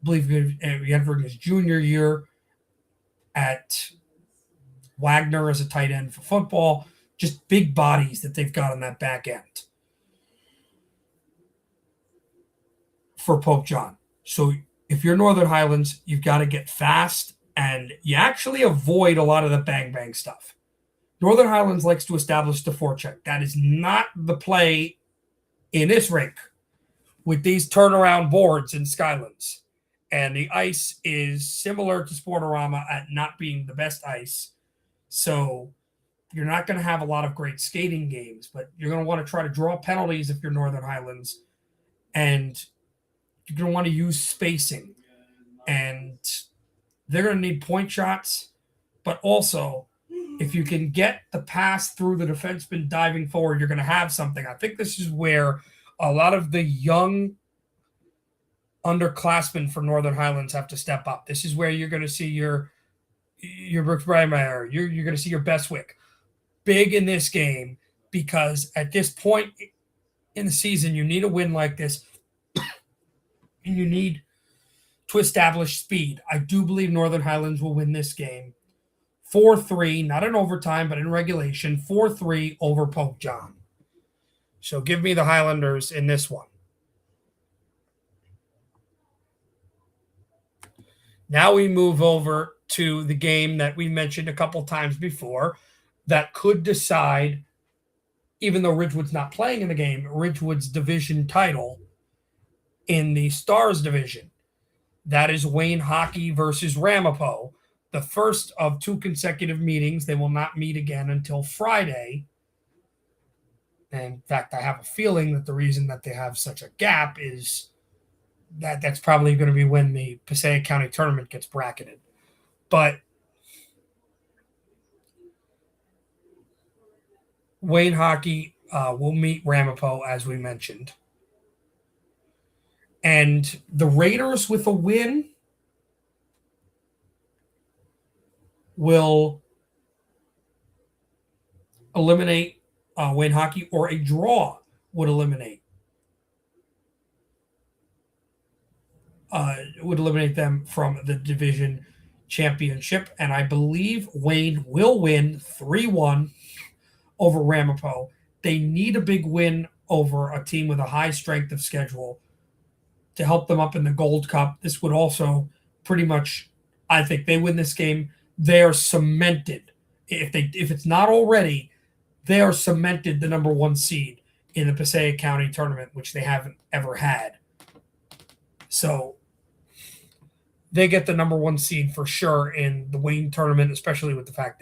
believe he entered his junior year at Wagner as a tight end for football. Just big bodies that they've got on that back end for Pope John. So if you're Northern Highlands, you've got to get fast, and you actually avoid a lot of the bang-bang stuff. Northern Highlands likes to establish the forecheck. That is not the play in this rink with these turnaround boards in Skylands. And the ice is similar to Sportorama at not being the best ice. So you're not going to have a lot of great skating games, but you're going to want to try to draw penalties if you're Northern Highlands. And you're going to want to use spacing. And they're going to need point shots, but also if you can get the pass through the defenseman diving forward, you're going to have something. I think this is where a lot of the young underclassmen for Northern Highlands have to step up. This is where you're going to see your Brooks Breimeyer, you're going to see your Bestwick big in this game, because at this point in the season, you need a win like this, and you need to establish speed. I do believe Northern Highlands will win this game 4-3, not in overtime, but in regulation, 4-3 over Pope John. So give me the Highlanders in this one. Now we move over to the game that we mentioned a couple times before that could decide, even though Ridgewood's not playing in the game, Ridgewood's division title in the Stars division. That is Wayne Hockey versus Ramapo. The first of 2 consecutive meetings. They will not meet again until Friday. And in fact, I have a feeling that the reason that they have such a gap is that that's probably going to be when the Passaic County tournament gets bracketed. But Wayne Hockey will meet Ramapo, as we mentioned. And the Raiders, with a win, will eliminate Wayne Hockey, or a draw would eliminate them from the division championship. And I believe Wayne will win 3-1 over Ramapo. They need a big win over a team with a high strength of schedule to help them up in the Gold Cup. This would also pretty much, I think they win this game, they are cemented. If it's not already, they are cemented the number 1 seed in the Passaic County tournament, which they haven't ever had. So they get the number 1 seed for sure in the Wayne tournament, especially with the fact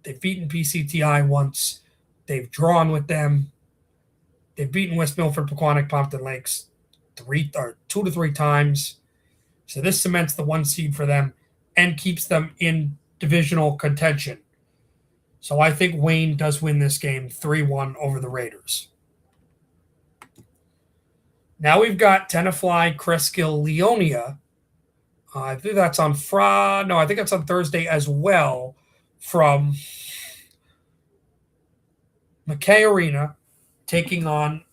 they've beaten PCTI once, they've drawn with them, they've beaten West Milford, Pequannock, Pompton Lakes 2 to 3 times. So this cements the 1 seed for them and keeps them in divisional contention. So I think Wayne does win this game 3-1 over the Raiders. Now we've got Tenafly, Cresskill, Leonia. I think that's on I think that's on Thursday as well, from McKay Arena, taking on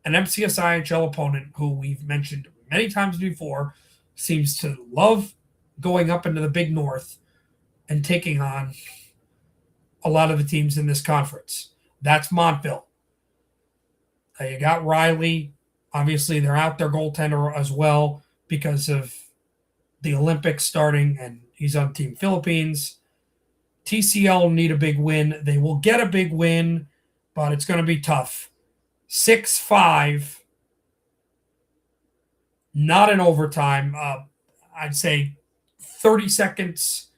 an MCSIHL opponent who we've mentioned many times before, seems to love going up into the Big North and taking on a lot of the teams in this conference. That's Montville. You got Riley. Obviously, they're out their goaltender as well because of the Olympics starting, and he's on Team Philippines. TCL need a big win. They will get a big win, but it's going to be tough. 6-5, not in overtime. I'd say 30 seconds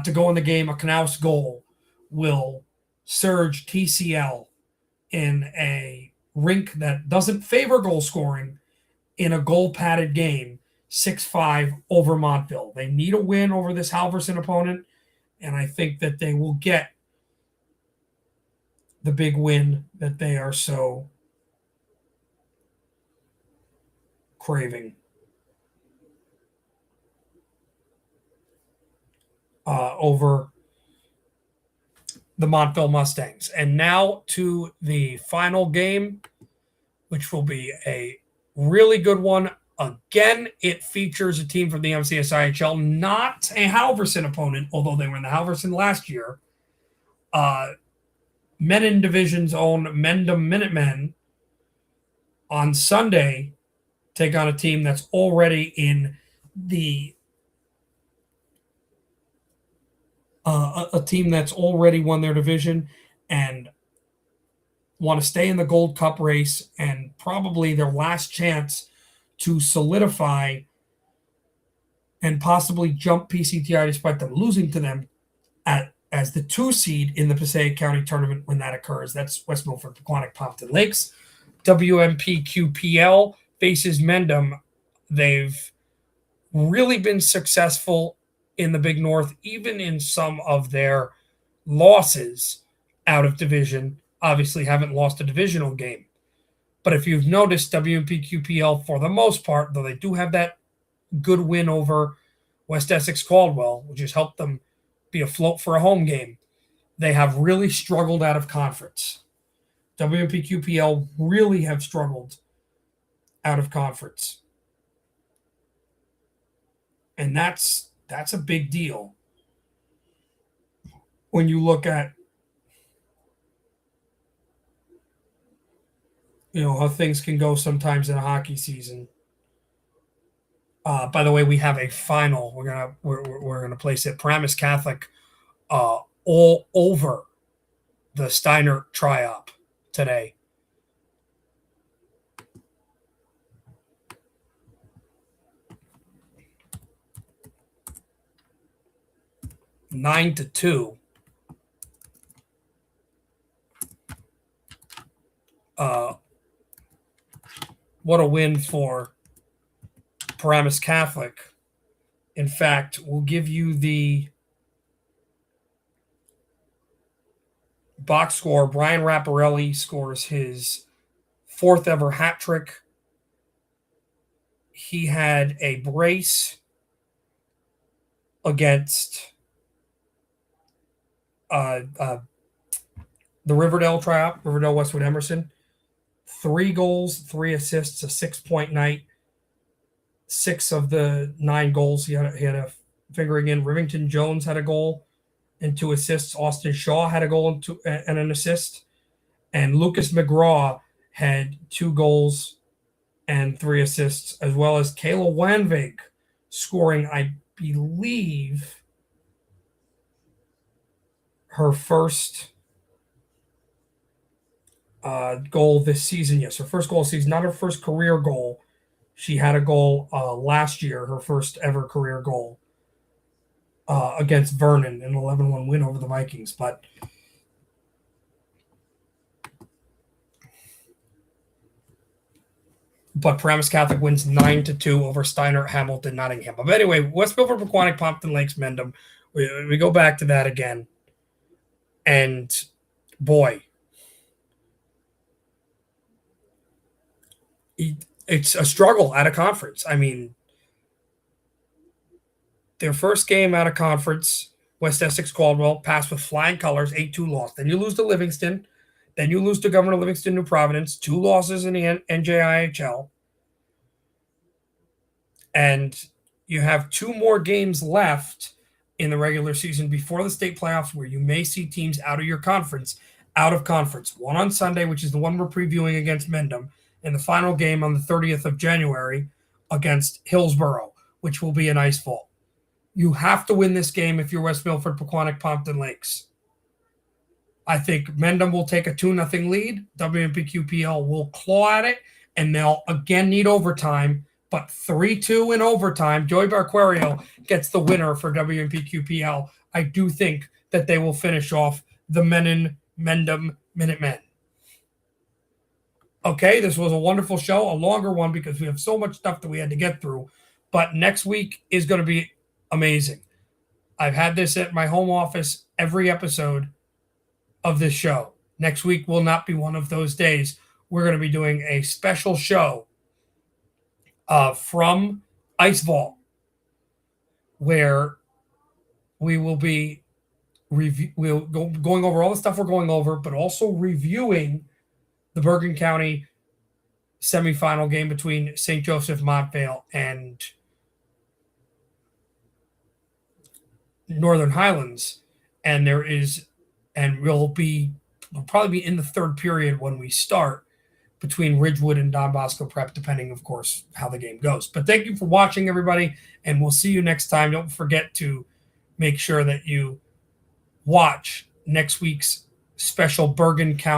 to go in the game. A Knaus goal will surge TCL in a rink that doesn't favor goal scoring in a goal-padded game, 6-5 over Montville. They need a win over this Halverson opponent, and I think that they will get the big win that they are so craving. Over the Montville Mustangs. And now to the final game, which will be a really good one. Again, it features a team from the MCSIHL, not a Halverson opponent, although they were in the Halverson last year. Menin Division's own Mendham Minutemen on Sunday take on a team that's already in the a team that's already won their division and want to stay in the Gold Cup race, and probably their last chance to solidify and possibly jump PCTI despite them losing to them as the 2 seed in the Passaic County tournament when that occurs. That's West Milford, Pequannock, Pompton Lakes. WMPQPL faces Mendham. They've really been successful in the Big North, even in some of their losses out of division. Obviously haven't lost a divisional game. But if you've noticed, WMPQPL, for the most part, though they do have that good win over West Essex Caldwell, which has helped them be afloat for a home game, they have really struggled out of conference. WMPQPL really have struggled out of conference. And that's a big deal when you look at how things can go sometimes in a hockey season. By the way, we have a final. We're gonna place it. Paramus Catholic all over the Steiner Tri-Op today. Nine to 2. What a win for Paramus Catholic. In fact, we'll give you the box score. Brian Rapparelli scores his 4th ever hat trick. He had a brace against the Riverdale Tri-Op, Riverdale Westwood Emerson. 3 goals, 3 assists, a 6-point night. 6 of the 9 goals he had a fingering in. Rivington Jones had a goal and 2 assists. Austin Shaw had a goal and an assist. And Lucas McGraw had 2 goals and 3 assists, as well as Kayla Wanvig scoring, I believe, her first goal this season. Yes, her first goal this season, not her first career goal. She had a goal last year, her first ever career goal against Vernon, an 11-1 win over the Vikings. But Paramus Catholic wins 9-2 over Steiner, Hamilton, Nottingham. But anyway, West Milford, Pequannock, Pompton Lakes, Mendham. We go back to that again. And boy, it's a struggle out of conference. I mean, their first game out of conference, West Essex Caldwell, passed with flying colors, 8-2 loss. Then you lose to Livingston. Then you lose to Governor Livingston, New Providence, 2 losses in the NJIHL. And you have 2 more games left in the regular season before the state playoffs, where you may see teams out of your conference, out of conference. One on Sunday, which is the one we're previewing against Mendham, and the final game on the 30th of January against Hillsborough, which will be in Icefall. You have to win this game if you're West Milford, Pequannock, Pompton Lakes. I think Mendham will take a 2-0 lead. WMPQPL will claw at it, and they'll again need overtime. But 3-2 in overtime, Joey Barquerio gets the winner for WMPQPL. I do think that they will finish off the Mendham Minutemen. Okay, this was a wonderful show, a longer one because we have so much stuff that we had to get through. But next week is going to be amazing. I've had this at my home office every episode of this show. Next week will not be one of those days. We're going to be doing a special show from Ice Vault, where we will be going over all the stuff we're going over, but also reviewing the Bergen County semifinal game between St. Joseph Montvale and Northern Highlands. And we'll probably be in the 3rd period when we start, between Ridgewood and Don Bosco Prep, depending, of course, how the game goes. But thank you for watching, everybody, and we'll see you next time. Don't forget to make sure that you watch next week's special Bergen County